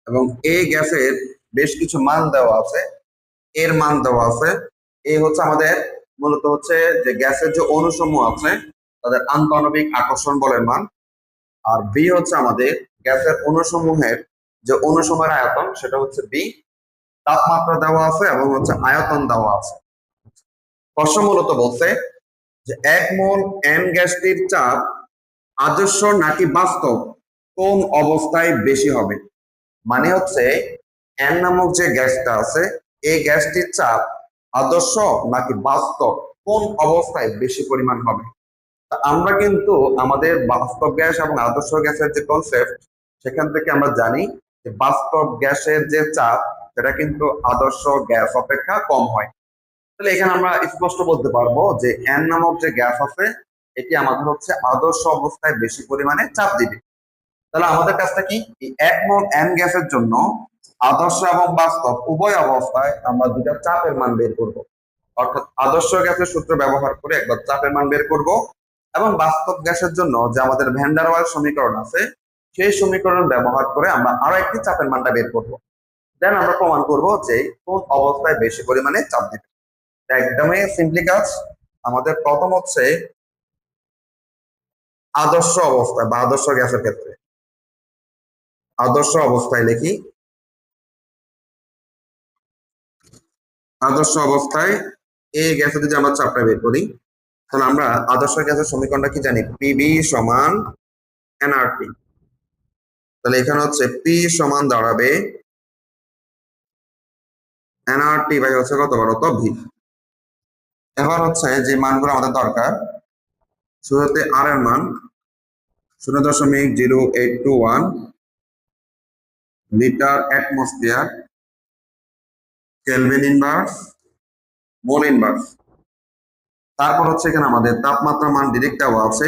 এবং এই গ্যাসের বেশ কিছু মান দেওয়া আছে, এর মান দেওয়া আছে। এই হচ্ছে আমাদের মূলত হচ্ছে যে গ্যাসের যে অণুসমূহ আছে তাদের আন্তঃআণবিক আকর্ষণ বলের মান, আর বি হচ্ছে আমাদের গ্যাসের অণুসমূহের যে অণুসমূহের আয়তন, সেটা হচ্ছে বি। তাপমাত্রা দেওয়া আছে এবং হচ্ছে আয়তন দেওয়া আছে। প্রশ্ন মূলত বলছে যে 1 মোল এন গ্যাসটির চাপ আদর্শ নাকি বাস্তব কোন অবস্থায় বেশি হবে। মানে হচ্ছে এন নামক যে গ্যাসটা আছে এই গ্যাসটির চাপ আদর্শ নাকি বাস্তব কোন অবস্থায় বেশি পরিমাণ হবে। আমরা কিন্তু আমাদের বাস্তব গ্যাস এবং আদর্শ গ্যাসের যে কনসেপ্ট, সেখান থেকে আমরা জানি যে বাস্তব গ্যাসের যে চাপ সেটা কিন্তু আদর্শ গ্যাস অপেক্ষা কম হয়। তাহলে এখানে আমরা স্পষ্ট বলতে পারবো যে এন নামক যে গ্যাস আছে এটি আমাদের হচ্ছে আদর্শ অবস্থায় বেশি পরিমাণে চাপ দিবে। তাহলে আমাদের কাজটা কি, এই 1 মোল এন গ্যাসের জন্য আদর্শ এবং বাস্তব উভয় অবস্থায় আমরা দুটা চাপের মান বের করব। অর্থাৎ আদর্শ গ্যাসের সূত্র ব্যবহার করে একবার চাপের মান বের করব এবং বাস্তব গ্যাসের জন্য যে আমাদের ভ্যান ডার ওয়াল সমীকরণ আছে সেই সমীকরণ ব্যবহার করে আমরা আরো একটি চাপের মানটা বের করব। দেন আমরা প্রমাণ করব যে কোন অবস্থায় বেশি পরিমাণে চাপ দিবে। একদমই সিম্পলি কাজ। আমাদের প্রথম হচ্ছে আদর্শ অবস্থায় বা আদর্শ গ্যাসের ক্ষেত্রে আদর্শ অবস্থায় লিখি, আদর্শ অবস্থায় এই গ্যাসে যদি আমরা চাপটা বের করি তাহলে আমরা আদর্শ গ্যাসের সমীকরণটা কি জানি, পিবি সমান এনআরটি। তাহলে এখানে হচ্ছে পি সমান দাঁড়াবে এনআরটি বাই হচ্ছে কত বড় তো ভি। এবার হচ্ছে যে মানগুলো আমাদের দরকার, শুরুতে আর এর মান 0.0821 litre atmosphere kelvin inverse mole inverse. তারপর হচ্ছে এখানে আমাদের তাপমাত্রা মান ডিরেক্ট দেওয়া আছে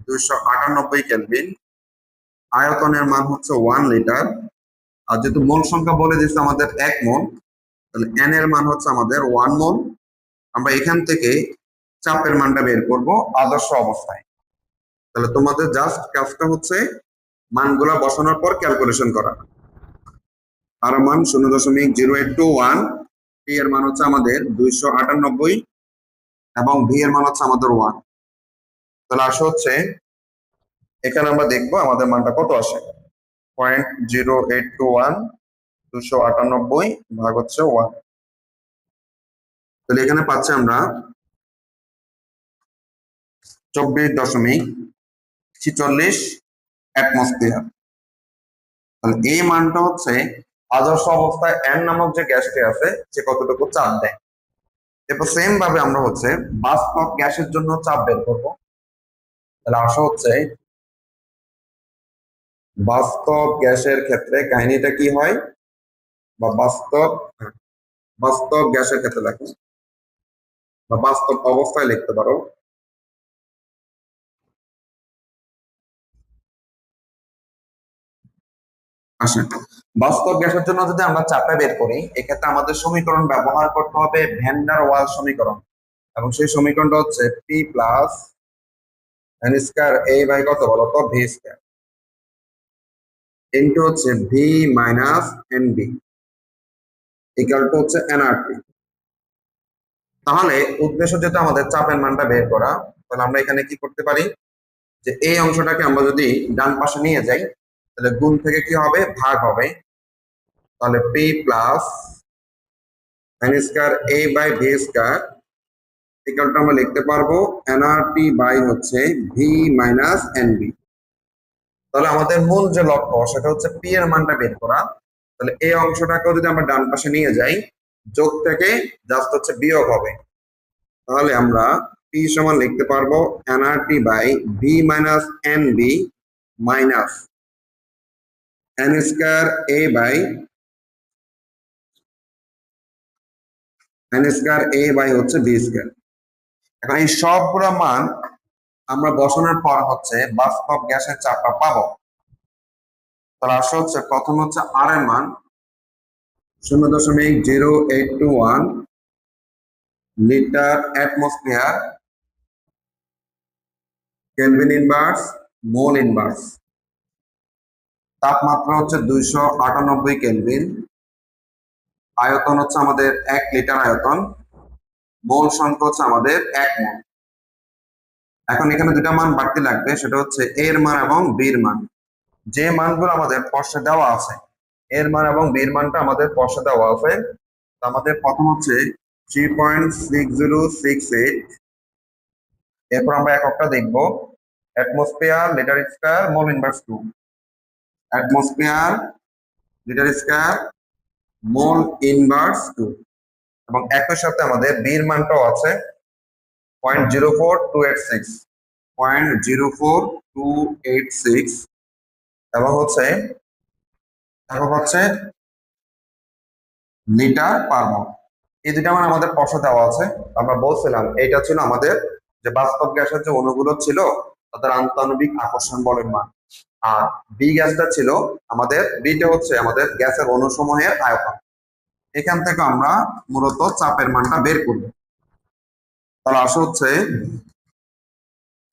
298 কেলভিন, আয়তনের মান হচ্ছে 1 লিটার, আর যেহেতু মোল সংখ্যা বলে দিচ্ছে আমাদের 1 মোল, তাহলে এন এর মান হচ্ছে আমাদের 1 মোল। আমরা এখান থেকে চাপের মানটা বের করব আদর্শ অবস্থায়। তাহলে তোমাদের জাস্ট কাজটা হচ্ছে মানগুলা বসানোর পর ক্যালকুলেশন করা। আর মান 0.0821, টি এর মান হচ্ছে আমাদের 298 এবং ভি এর মান হচ্ছে আমাদের 1। তাহলে আসে হচ্ছে এখানে আমরা দেখবো আমাদের মানটা কত আসে, 0.0821 298 ভাগ হচ্ছে 1। তাহলে এখানে পাচ্ছি আমরা 24.46 অ্যাটমসফিয়ার। তাহলে এই মানটা হচ্ছে আদর্শ অবস্থায় এন নামক যে গ্যাসটি আছে সে কতটুকু চাপ দেয়। এরপর সেম ভাবে আমরা হচ্ছে বাস্তব গ্যাসের জন্য চাপ বের করবো। তাহলে আসা হচ্ছে বাস্তব গ্যাসের ক্ষেত্রে কাহিনীটা কি হয়, বা বাস্তব গ্যাসের ক্ষেত্রে লেখো, বা বাস্তব অবস্থায় লিখতে পারো। আসেন, বাস্তব গ্যাসের জন্য যদি আমরা চাপটা বের করি, এক্ষেত্রে আমাদের সমীকরণ ব্যবহার করতে হবে ভ্যান ডার ওয়াল সমীকরণ। এবং সেই সমীকরণটা হচ্ছে P plus N square A by কত বলতো ভি স্কয়ার ইন্টু হচ্ছে V minus N B equal to হচ্ছে এনআরটি। তাহলে উদ্দেশ্য যেটা আমাদের চাপের মানটা বের করা, তাহলে আমরা এখানে কি করতে পারি, যে এই অংশটাকে আমরা যদি ডান পাশে নিয়ে যাই, তাহলে গুণ থেকে কি হবে, ভাগ হবে। তাহলে P plus N square A by V square equal to আমরা লিখতে পারবো এনআরটি বাই হচ্ছে ভি মাইনাস এন বি। তাহলে আমাদের মূল যে লক্ষ্য সেটা হচ্ছে পি এর মানটা বের করা। তাহলে এই অংশটাকেও যদি আমরা ডান পাশে নিয়ে যাই, যোগ থেকে জাস্ট হচ্ছে বিয়োগ হবে। তাহলে আমরা পি সমান লিখতে পারবো NRT by V minus N B minus N square A by হচ্ছে বি স্কয়ার। এখন এই সবগুলো মান আমরা বসানোর পর হচ্ছে বাস্তব গ্যাসের চাপটা পাবো। তাহলে আসা হচ্ছে প্রথম হচ্ছে আর এর মান 0.0821 litre atmosphere kelvin inverse mole inverse. তাপমাত্রা হচ্ছে 298 কেলভিন। আয়তন হচ্ছে আমাদের 1 লিটার আয়তন। মোল সংখ্যা হচ্ছে আমাদের 1 মোল। এখন এখানে দুটা মান বাড়তি লাগবে, সেটা হচ্ছে এর মান এবং বির মান। যে মানগুলো আমাদের প্রশ্নে দেওয়া আছে, এর মান এবং বির মানটা আমাদের প্রশ্নে দেওয়া আছে। আমাদের প্রথম হচ্ছে 3.6068। এরপর আমরা এককটা দেখব, atmosphere litre square mole inverse 2। Atmosphere litre square mole inverse 2। এবং একই সাথে আমাদের বির মানটাও আছে 0.04286, 0.04286। এবং হচ্ছে একক হচ্ছে লিটার পার মোল। এই দুটা মান আমাদের প্রশ্নে দেওয়া আছে। আমরা বলছিলাম এইটা ছিল আমাদের যে বাস্তব গ্যাসের যে অণুগুলো ছিল তাদের আন্তঃআণবিক আকর্ষণ বলের মান। আর বি গ্যাসটা ছিল আমাদের, বিটা হচ্ছে আমাদের গ্যাসের অণুসমূহের আয়তন। এখান থেকে আমরা মূলত চাপের মানটা বের করব। তাহলে আসা হচ্ছে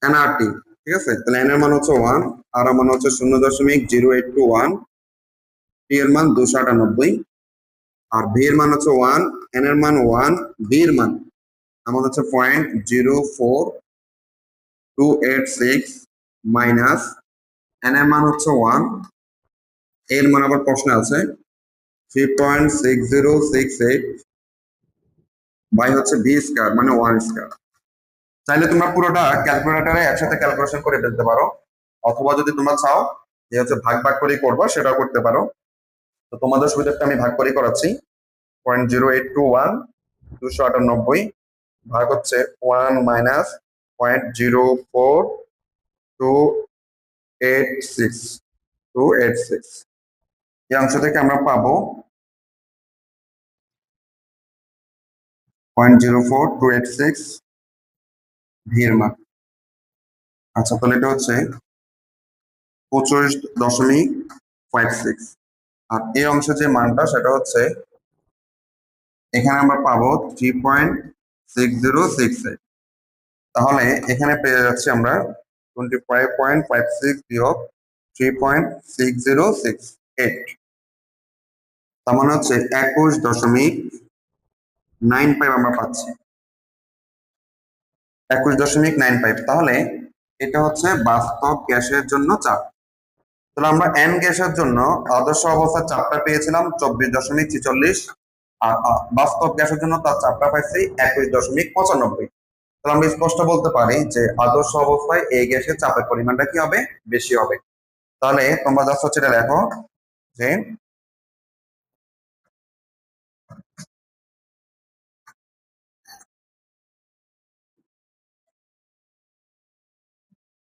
এনআরটি, ঠিক আছে। তাহলে এন এর মান হচ্ছে 1, আর এর মান হচ্ছে 0.0821, টি এর মান 298, আর ভি এর মান হচ্ছে 1, এন এর মান 1, ভি এর মান আমাদের হচ্ছে 0.04286 মাইনাস এন এর মান হচ্ছে 1, এর মান আবার প্রশ্নে আছে 3.6068 বাই হচ্ছে ভি স্কয়ার মানে 1 স্কয়ার। চাইলে তোমরা পুরোটা ক্যালকুলেটরে একসাথে ক্যালকুলেশন করে ফেলতে পারো, অথবা যদি তোমরা চাও যে হচ্ছে ভাগ ভাগ করে করবা সেটাও করতে পারো। তো তোমাদের সুবিধার্থে আমি ভাগ করে করাচ্ছি। 0.0821 298 ভাগ হচ্ছে 1 মাইনাস 0.04286 এই অংশ থেকে আমরা পাবো 0.04286 ভি এর মান। আচ্ছা, তাহলে এটা হচ্ছে 25.56। আর এই অংশে যে মানটা সেটা হচ্ছে এখানে আমরা পাবো 3.6068। তাহলে এখানে পেয়ে যাচ্ছি আমরা 25.56 বিয়োগ 3.6068, তার মানে হচ্ছে 21.95 আমরা পাচ্ছি, 21.95। তাহলে এটা হচ্ছে বাস্তব গ্যাসের জন্য চাপ। তাহলে আমরা এন গ্যাসের জন্য আদর্শ অবস্থার চাপটা পেয়েছিলাম 24.46, আর বাস্তব গ্যাসের জন্য তার চাপটা পাইছি 21.95। তাহলে আমরা স্পষ্ট বলতে পারি যে আদর্শ অবস্থায় এই গ্যাসের চাপের পরিমাণটা কি হবে, বেশি হবে। তাহলে তোমরা জাস্ট হচ্ছে এটা লেখো যে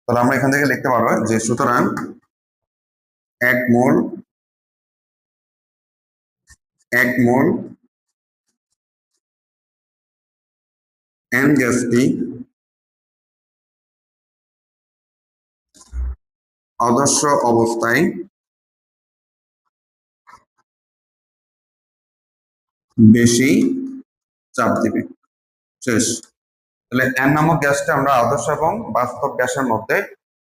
তাহলে আমরা এখান থেকে লিখতে পারবো যে সুতরাং 1 মোল N গ্যাসটি আদর্শ অবস্থায় বেশি চাপ দিবে। শেষ। তাহলে N নামক গ্যাসটা আমরা আদর্শ এবং বাস্তব গ্যাসের মধ্যে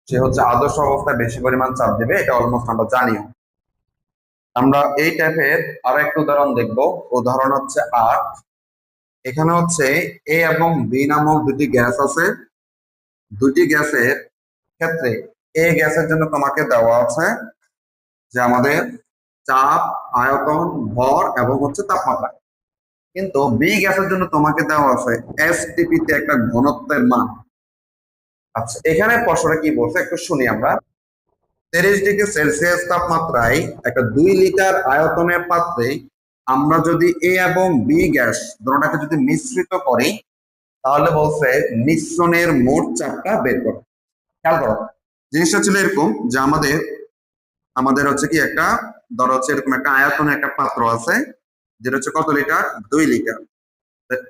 সে হচ্ছে আদর্শ অবস্থায় বেশি পরিমাণ চাপ দিবে, এটা অলমোস্ট আমরা জানিও। আমরা এই টাইপের আরো একটা উদাহরণ দেখব। উদাহরণ হচ্ছে 8। এখানে হচ্ছে এ এবং বি নামক দুটি গ্যাস আছে। দুটি গ্যাসের ক্ষেত্রে এ গ্যাসের জন্য তোমাকে দেওয়া আছে যে আমাদের চাপ, আয়তন, ভর এবং হচ্ছে তাপমাত্রা। কিন্তু বি গ্যাসের জন্য তোমাকে দেওয়া আছে এসটিপি তে একটা ঘনত্বের মান। আচ্ছা, এখানে প্রশ্নটা কি বলছে একটু শুনি আমরা। 30°C তাপমাত্রায় একটা 2 লিটার আয়তনের পাত্রে আমরা যদি এ এবং বি গ্যাস দুটোটাকে যদি মিশ্রিত করি, তাহলে বলছে মিশ্রণের মোট চাপটা বের করো। খেয়াল করো, জিনিসটা ছিল এরকম যে আমাদের হচ্ছে কি একটা, ধরো হচ্ছে এরকম একটা আয়তনের একটা পাত্র আছে, যেটা হচ্ছে কত লিটার, 2 লিটার।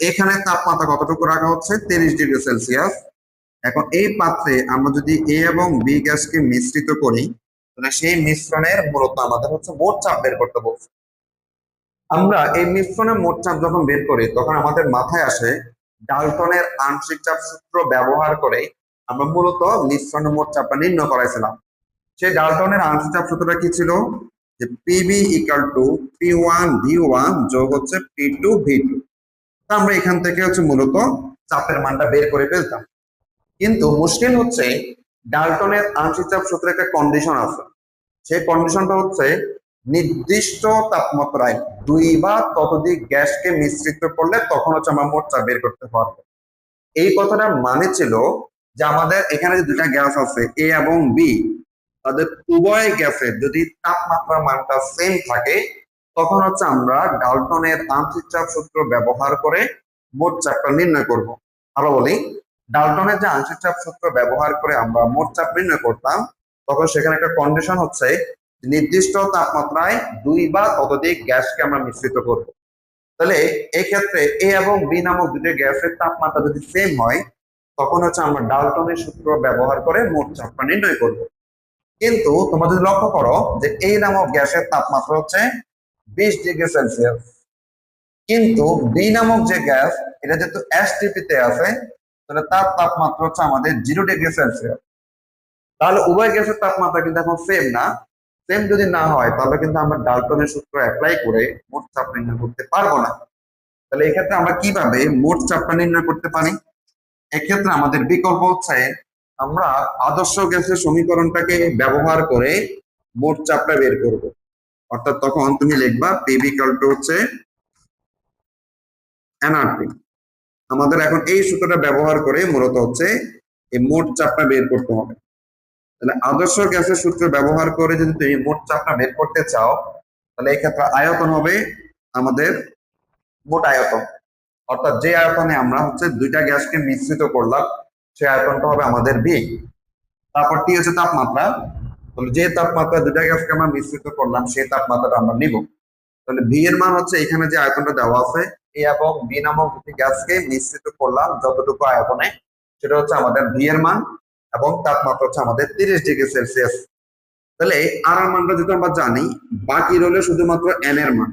এখানে তাপমাত্রা কতটুকু রাখা হচ্ছে, 30°C। এখন এই পাত্রে আমরা যদি এ এবং বি গ্যাসকে মিশ্রিত করি, তাহলে সেই মিশ্রণের মূলত আমাদের হচ্ছে মোট চাপ বের করতে বলছে। আমরা এই মিশ্রণের মোট চাপ যখন বের করি, তখন আমাদের মাথায় আসে ডাল্টনের আংশিক চাপ সূত্র ব্যবহার করে আমরা মূলত মিশ্রণের মোট চাপটা নির্ণয় করাইছিলাম। সেই ডাল্টনের আংশিক চাপ সূত্রটা কি ছিল, যে পিবি ইকুয়াল টু P1V1 যোগ হচ্ছে P2V2। আমরা এখান থেকে হচ্ছে মূলত চাপের মানটা বের করে ফেলতাম। কিন্তু মুশকিল হচ্ছে ডাল্টনের আংশিক চাপ সূত্রে একটা কন্ডিশন আছে। সেই কন্ডিশনটা হচ্ছে নির্দিষ্ট তাপমাত্রায় 2 বা ততোধিক গ্যাসকে মিশ্রিত করলে তখন হচ্ছে আমরা মোট চাপ বের করতে পারবো। এই কথাটার মানে ছিল যে আমাদের এখানে যে দুটা গ্যাস আছে এ এবং বি, তাদের উভয় গ্যাসের যদি তাপমাত্রার মানটা সেম থাকে, তখন হচ্ছে আমরা ডাল্টনের আংশিক চাপ সূত্র ব্যবহার করে মোট চাপটা নির্ণয় করব। আরো বলি, ডাল্টনের যে আংশিক চাপ সূত্র ব্যবহার করে আমরা মোট চাপ নির্ণয় করতাম, তখন সেখানে একটা কন্ডিশন হচ্ছে নির্দিষ্ট তাপমাত্রায় 2 বা ততোধিক গ্যাসকে আমরা মিশ্রিত করব। তাহলে এই ক্ষেত্রে এ এবং বি নামক দুটো গ্যাসের তাপমাত্রা যদি সেম হয়, তখন হচ্ছে আমরা ডাল্টনের সূত্র ব্যবহার করে মোট চাপটা নির্ণয় করব। কিন্তু তোমরা যদি লক্ষ্য করো যে এই নামক গ্যাসের তাপমাত্রা হচ্ছে 20°C, কিন্তু বি নামক যে গ্যাস, এটা যেহেতু এসটিপি তে আছে, তাহলে তার তাপমাত্রা হচ্ছে আমাদের 0°C। তাহলে উভয় গ্যাসের তাপমাত্রা কিন্তু এখন সেম না। সেম যদি না হয়, তাহলে কিন্তু আমরা ডাল্টনের সূত্র অ্যাপ্লাই করে মোট চাপ নির্ণয় করতে পারবো না। তাহলে এক্ষেত্রে আমরা কিভাবে মোট চাপটা নির্ণয় করতে পারি? এক্ষেত্রে আমাদের বিকল্প হচ্ছে আমরা আদর্শ গ্যাসের সমীকরণটাকে ব্যবহার করে মোট চাপটা বের করব। অর্থাৎ তখন তুমি লিখবা পিভি ইকুয়াল টু হচ্ছে এনআরটি। আমাদের এখন এই সূত্রটা ব্যবহার করে মূলত হচ্ছে এই মোট চাপটা বের করতে হবে। তাহলে আদর্শ গ্যাসের সূত্র ব্যবহার করে যদি তুমি মোট চাপটা বের করতে চাও, তাহলে এই ক্ষেত্রে আয়তন হবে আমাদের মোট আয়তন। অর্থাৎ যে আয়তনে আমরা হচ্ছে দুইটা গ্যাসকে মিশ্রিত করলাম, সেই আয়তনটা হবে আমাদের ভি। তারপর টি হচ্ছে তাপমাত্রা। তাহলে যে তাপমাত্রা দুইটা গ্যাসকে আমরা মিশ্রিত করলাম, সেই তাপমাত্রাটা আমরা নিব। তাহলে ভি এর মান হচ্ছে এখানে যে আয়তনটা দেওয়া আছে, এ এবং বি নামক দুটি গ্যাসকে মিশ্রিত করলাম যতটুকু আয়তনে, সেটা হচ্ছে আমাদের ভি এর মান, এবং তাপমাত্রা হচ্ছে আমাদের 30°C। তাহলে আর এর মানটা যদি আমরা জানি, বাকি রইল শুধুমাত্র এন এর মান।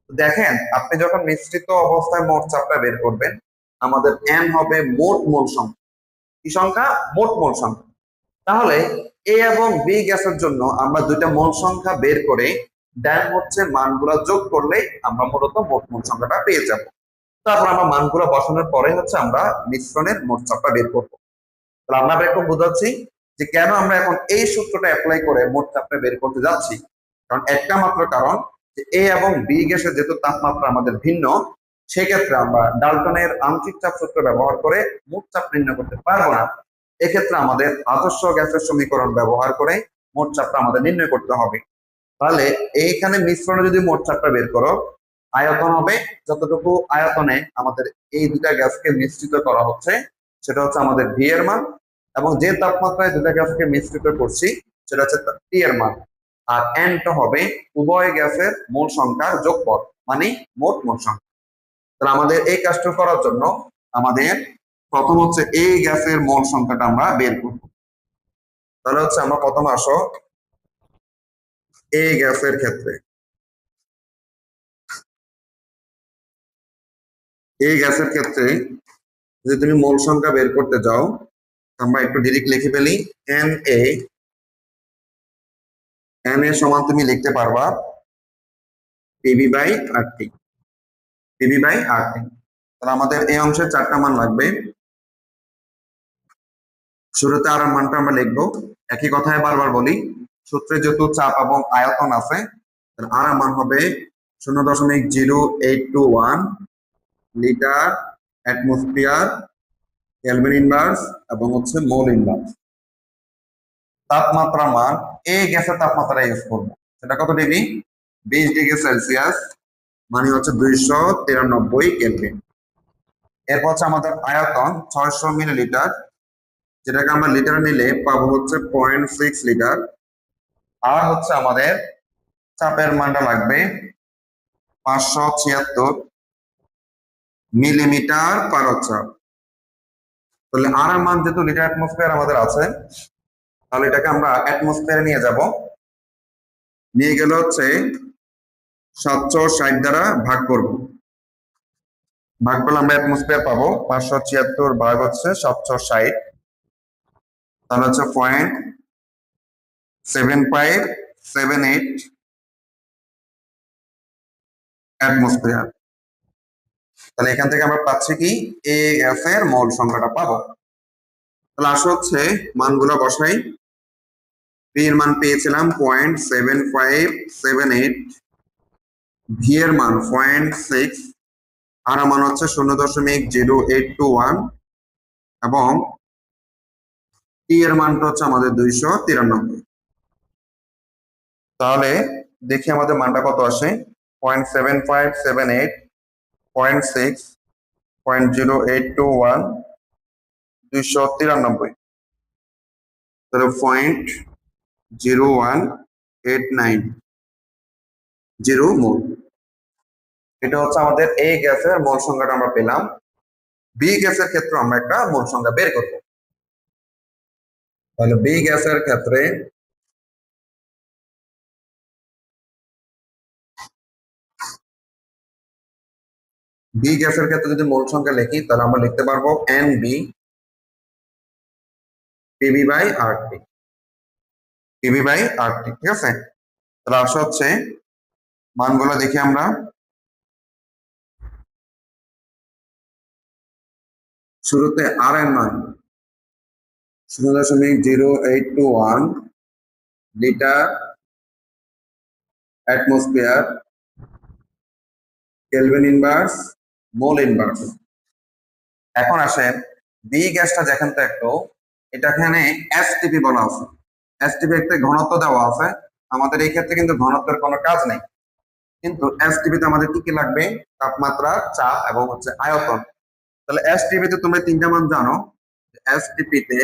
দেখেন, আপনি যখন মিশ্রিত অবস্থায় মোট চাপটা বের করবেন, আমাদের এন হবে মোট মোল সংখ্যা। কি সংখ্যা? মোট মোল সংখ্যা। তাহলে এ এবং বি গ্যাসের জন্য আমরা দুইটা মোল সংখ্যা বের করে দেন হচ্ছে মানগুলো যোগ করলে আমরা মূলত মোট মোল সংখ্যাটা পেয়ে যাব। তারপর আমরা মানগুলো বসানোর পরে হচ্ছে আমরা মিশ্রণের মোট চাপটা বের করবো। তাহলে আমরা এখন বোঝাচ্ছি যে কেন আমরা এখন এই সূত্রটা অ্যাপ্লাই করে মোট চাপটা বের করতে যাচ্ছি। কারণ একটা মাত্র কারণ, যে এ এবং বি গ্যাসের যেহেতু তাপমাত্রা আমাদের ভিন্ন, সেক্ষেত্রে আমরা ডাল্টনের আংশিক চাপ সূত্র ব্যবহার করে মোট চাপ নির্ণয় করতে পারবো না। এক্ষেত্রে আমাদের আদর্শ গ্যাসের সমীকরণ ব্যবহার করে মোট চাপটা আমাদের নির্ণয় করতে হবে। তাহলে এইখানে মিশ্রণে যদি মোট চাপটা বের করো, আয়তন হবে যতটুকু আয়তনে আমাদের এই দুটা গ্যাসকে মিশ্রিত করা হচ্ছে, সেটা হচ্ছে আমাদের ভি এর মান, এবং যে তাপমাত্রায় দুটা গ্যাসকে মিশ্রিত করছি সেটা হচ্ছে টি এর মান। আর এনটা হবে উভয় গ্যাসের মোল সংখ্যার যোগফল, মানে মোট মোল সংখ্যা। তাহলে আমাদের এই কাজটা করার জন্য আমাদের প্রথম হচ্ছে এই গ্যাসের মোল সংখ্যাটা আমরা বের করব। তাহলে হচ্ছে আমরা প্রথম আসো এই গ্যাসের ক্ষেত্রে, এই গ্যাসের ক্ষেত্রে যদি তুমি মোল সংখ্যা বের করতে যাও, আমরা একটু ডিরেক্ট লিখে ফেলি। এন এ, এন এ সমান তুমি লিখতে পারবা PB by R T, PB by R T. তাহলে আমাদের এই অংশের চারটা মান লাগবে। শুরুতে আর মানটা আমরা লিখবো, একই কথায় বারবার বলি, সূত্রে যেহেতু চাপ এবং আয়তন আছে, আর মান হবে 0.0821 লিটার অ্যাটমসফিয়ার কেলভিন ইনভার্স এবং হচ্ছে মোল ইনভার্স। তাপমাত্রা মান এই গ্যাসের তাপমাত্রা ইউজ করবো, সেটা কত ডিগ্রি? 20 ডিগ্রি সেলসিয়াস, মানে হচ্ছে 293 কেলভিন। এরপর হচ্ছে আমাদের আয়তন 600 মিলিলিটার, যেটাকে আমরা লিটার নিলে পাবো হচ্ছে 0.6 লিটার। আর হচ্ছে আমাদের চাপের মানটা লাগবে 576 মিলিমিটার পার চাপ। তাহলে আর মান যেহেতু লিটার অ্যাটমসফিয়ার আমাদের আছে, তাহলে এটাকে আমরা অ্যাটমসফিয়ারে নিয়ে যাব। নিয়ে গেলে হচ্ছে 760 দ্বারা ভাগ করব। ভাগ করলে আমরা অ্যাটমসফিয়ার পাবো 576 ভাগ হচ্ছে 760, তাহলে হচ্ছে 0.7578 অ্যাটমসফিয়ার। তাহলে এখান থেকে আমরা পাচ্ছি কি এ গ্যাসের মোল সংখ্যাটা পাবো। তাহলে আসো হচ্ছে মানগুলো বসাই। পি এর মান পেয়েছিলাম 0.7578, ভি এর মান 0.6, আর মান হচ্ছে 0.0821 এবং টি এর মানটা হচ্ছে আমাদের 293। তাহলে দেখি আমাদের মানটা কত আসে। 0.7578, 0.6, 0.0821, 293। তাহলে 0.0189 মোল। এটা হচ্ছে আমাদের এই গ্যাসের মোল সংখ্যাটা আমরা পেলাম। বি গ্যাসের ক্ষেত্রে আমরা একটা মোল সংখ্যা বের করব। তাহলে বি গ্যাসের ক্ষেত্রে যদি মোল সংখ্যা লিখি, তাহলে আমরা লিখতে পারবো N B PB by R T, PB by R T. ঠিক আছে, তাহলে আসা হচ্ছে মানগুলো দেখি আমরা। শুরুতে আর এর মান 0.0821 litre atmosphere kelvin inverse mole inverse. এখন আসেন বি গ্যাসটা যেখান থেকে একটু, এটা এখানে এসটিপি বলা আছে। এসটিপি একটা ঘনত্ব দেওয়া আছে, আমাদের এই ক্ষেত্রে কিন্তু ঘনত্বের কোনো কাজ নেই, কিন্তু এসটিপিতে আমাদের কি কি লাগবে? তাপমাত্রা, চাপ এবং হচ্ছে আয়তন। তাহলে এসটিপিতে তোমরা তিনটা মান জানো। এসটিপিতে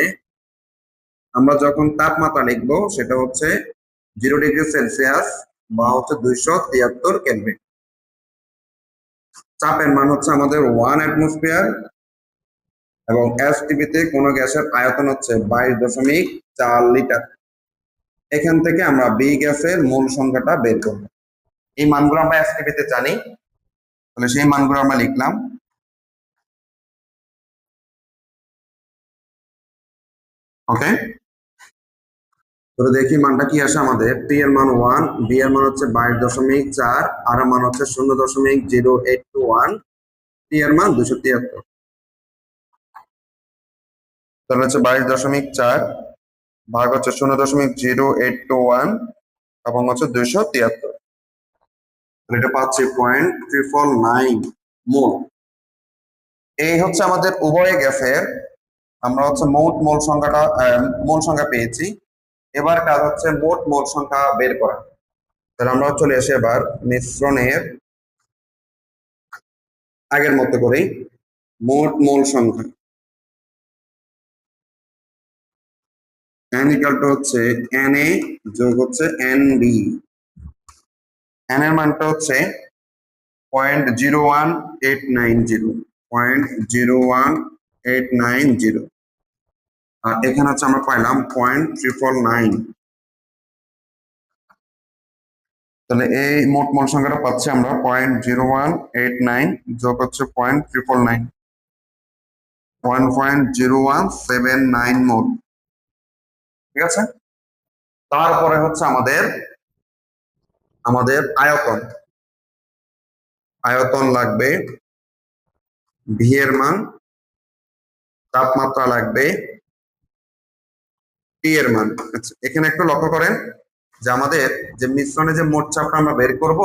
আমরা যখন তাপমাত্রা লিখবো সেটা হচ্ছে 0 ডিগ্রি সেলসিয়াস বা হচ্ছে 273 কেলভিন। চাপের মান হচ্ছে আমাদের 1 অ্যাটমসফিয়ার এবং এসটিপিতে কোন গ্যাসের আয়তন হচ্ছে 22.4 লিটার। এখান থেকে আমরা বি গ্যাসের মোল সংখ্যাটা বের করব। এই মানগুলো আমরা এসটিপিতে জানি, তাহলে সেই মানগুলো আমরা লিখলাম। ওকে, তো দেখি মানটা কি আসে আমাদের। টি এর মান 1, বি এর মান হচ্ছে 22.4, আর এর মান হচ্ছে 0.0821, টি এর মান 273। তাহলে হচ্ছে 22.4 ভাগ হচ্ছে 0.0821 এবং হচ্ছে 273, এটা পাচ্ছি 0.999 মোল। এই হচ্ছে আমাদের উভয় গ্যাসের আমরা হচ্ছে মোট মোল সংখ্যাটা মোল সংখ্যা পেয়েছি। এবার কাজ হচ্ছে মোট মোল সংখ্যা বের করা। তাহলে আমরা চলে আসি এবার মিশ্রণের আগের মতো করেই মোট মোল সংখ্যা। n ইকুয়াল টু হচ্ছে Na যোগ হচ্ছে Nb। n এর মানটা হচ্ছে 0.01890, 0.01890, আর এখানে হচ্ছে আমরা পাইলাম 0.999। তাহলে এই মোট মোল সংখ্যাটা পাচ্ছি আমরা 0.0189 যোগ হচ্ছে 0.999, 1.0179 মোল। ঠিক আছে, তারপরে হচ্ছে আমাদের আমাদের আয়তন আয়তন লাগবে, ভি এর মান, তাপমাত্রা লাগবে, টি এর মান। আচ্ছা, এখানে একটু লক্ষ্য করেন যে আমাদের যে মিশ্রণে যে মোট চাপটা আমরা বের করব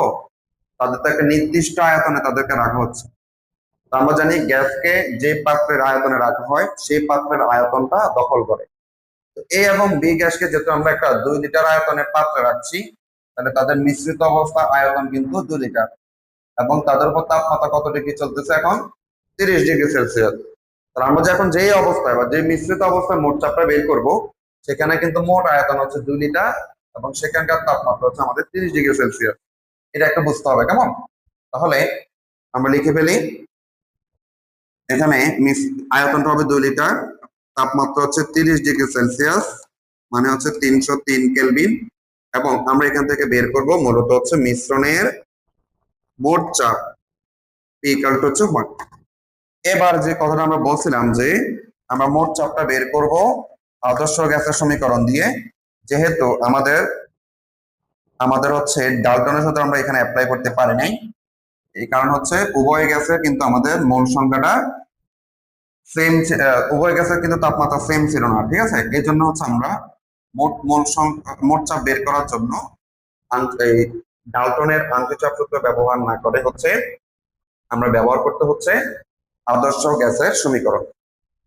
তাদের তো একটা নির্দিষ্ট আয়তনে তাদেরকে রাখা হচ্ছে। তো আমরা জানি গ্যাসকে যে পাত্রের আয়তনে রাখা হয় সেই পাত্রের আয়তনটা দখল করে। তো এ এবং বি গ্যাসকে যেহেতু আমরা একটা 2 লিটার আয়তনের পাত্রে রাখছি, তাহলে তাদের মিশ্রিত অবস্থা আয়তন কিন্তু 2 লিটার, এবং তাদের উপর তাপমাত্রা কত ডিগ্রি চলতেছে এখন, 30°C। তাহলে আমরা এখন যেই অবস্থায় বা যে মিশ্রিত অবস্থায় মোট চাপটা বের করব, সেখানে কিন্তু মোট আয়তন হচ্ছে 2 লিটার এবং সেখানকার তাপমাত্রা হচ্ছে আমাদের 30°C। এটা একটু বুঝতে হবে, কেমন? তাহলে আমরা লিখে ফেলি, এখানে আয়তনটা হবে 2 লিটার, তাপমাত্রা হচ্ছে 30°C, মানে হচ্ছে 303 কেলভিন, এবং আমরা এখান থেকে বের করব মূলত হচ্ছে মিশ্রণের মোট চাপ P ইকুয়াল টু হচ্ছে 1। এবার যে কথাটা আমরা বলছিলাম যে আমরা মোট চাপটা বের করব আদর্শ গ্যাসের সমীকরণ দিয়ে, যেহেতু আমাদের আমাদের হচ্ছে ডাল্টনের সাথে আমরা এখানে অ্যাপ্লাই করতে পারি নাই, এই কারণ হচ্ছে উভয় গ্যাসের কিন্তু আমাদের মোল সংখ্যাটা সেম, উভয় গ্যাসের কিন্তু তাপমাত্রা সেম ছিল না। ঠিক আছে, এই জন্য হচ্ছে আমরা মোট চাপ বের করার জন্য এই ডাল্টনের আংশিক চাপ সূত্র ব্যবহার না করে হচ্ছে আমরা ব্যবহার করতে হচ্ছে আদর্শ গ্যাসের সমীকরণ।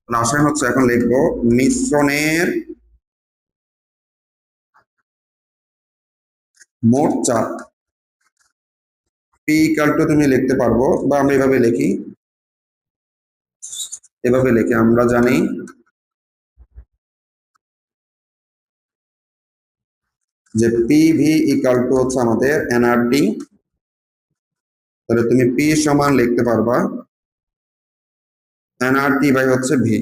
আসলে হচ্ছে এখন লিখবো মিশ্রণের মোট চাপ P ইকুয়াল টু, তুমি লিখতে পারবো বা আমরা এভাবে লিখি, আমরা জানি যে পিভি ইকুয়াল টু হচ্ছে আমাদের এনআরটি। তাহলে তুমি পি সমান লিখতে পারবা এনআরটি বাই হচ্ছে ভি।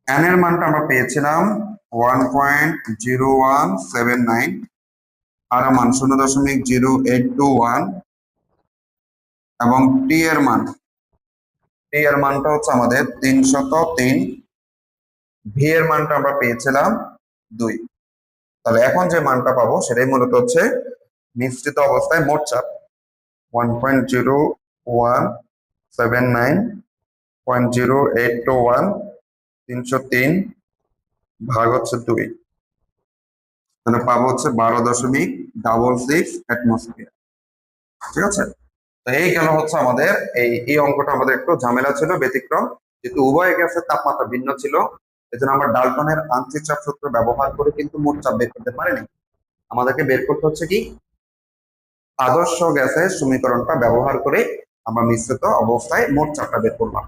এন এর মানটা আমরা পেয়েছিলাম 1.0179, আর মান 0.0821, এবং টি এর মানটা হচ্ছে আমাদের 303, ভি এর মানটা আমরা পেয়েছিলাম 2। তাহলে এখন যে মানটা পাবো সেটাই মূলত হচ্ছে মিশ্রিত অবস্থায় মোট চাপ 1.0179, 0.0821, 303 ভাগ হচ্ছে 2, মানে পাবো হচ্ছে 12.66 অ্যাটমসফিয়ার। ঠিক আছে, তো এই গেল হচ্ছে আমাদের এই অঙ্কটা আমাদের একটু ঝামেলা ছিল, ব্যতিক্রম, যেহেতু উভয় গ্যাসের তাপমাত্রা ভিন্ন ছিল, এজন্য আমরা ডাল্টনের আংশিক চাপ সূত্র ব্যবহার করে কিন্তু মোট চাপ বের করতে পারিনি। আমাদেরকে বের করতে হচ্ছে কি আদর্শ গ্যাসের সমীকরণটা ব্যবহার করে আমরা মিশ্রিত অবস্থায় মোট চাপটা বের করলাম।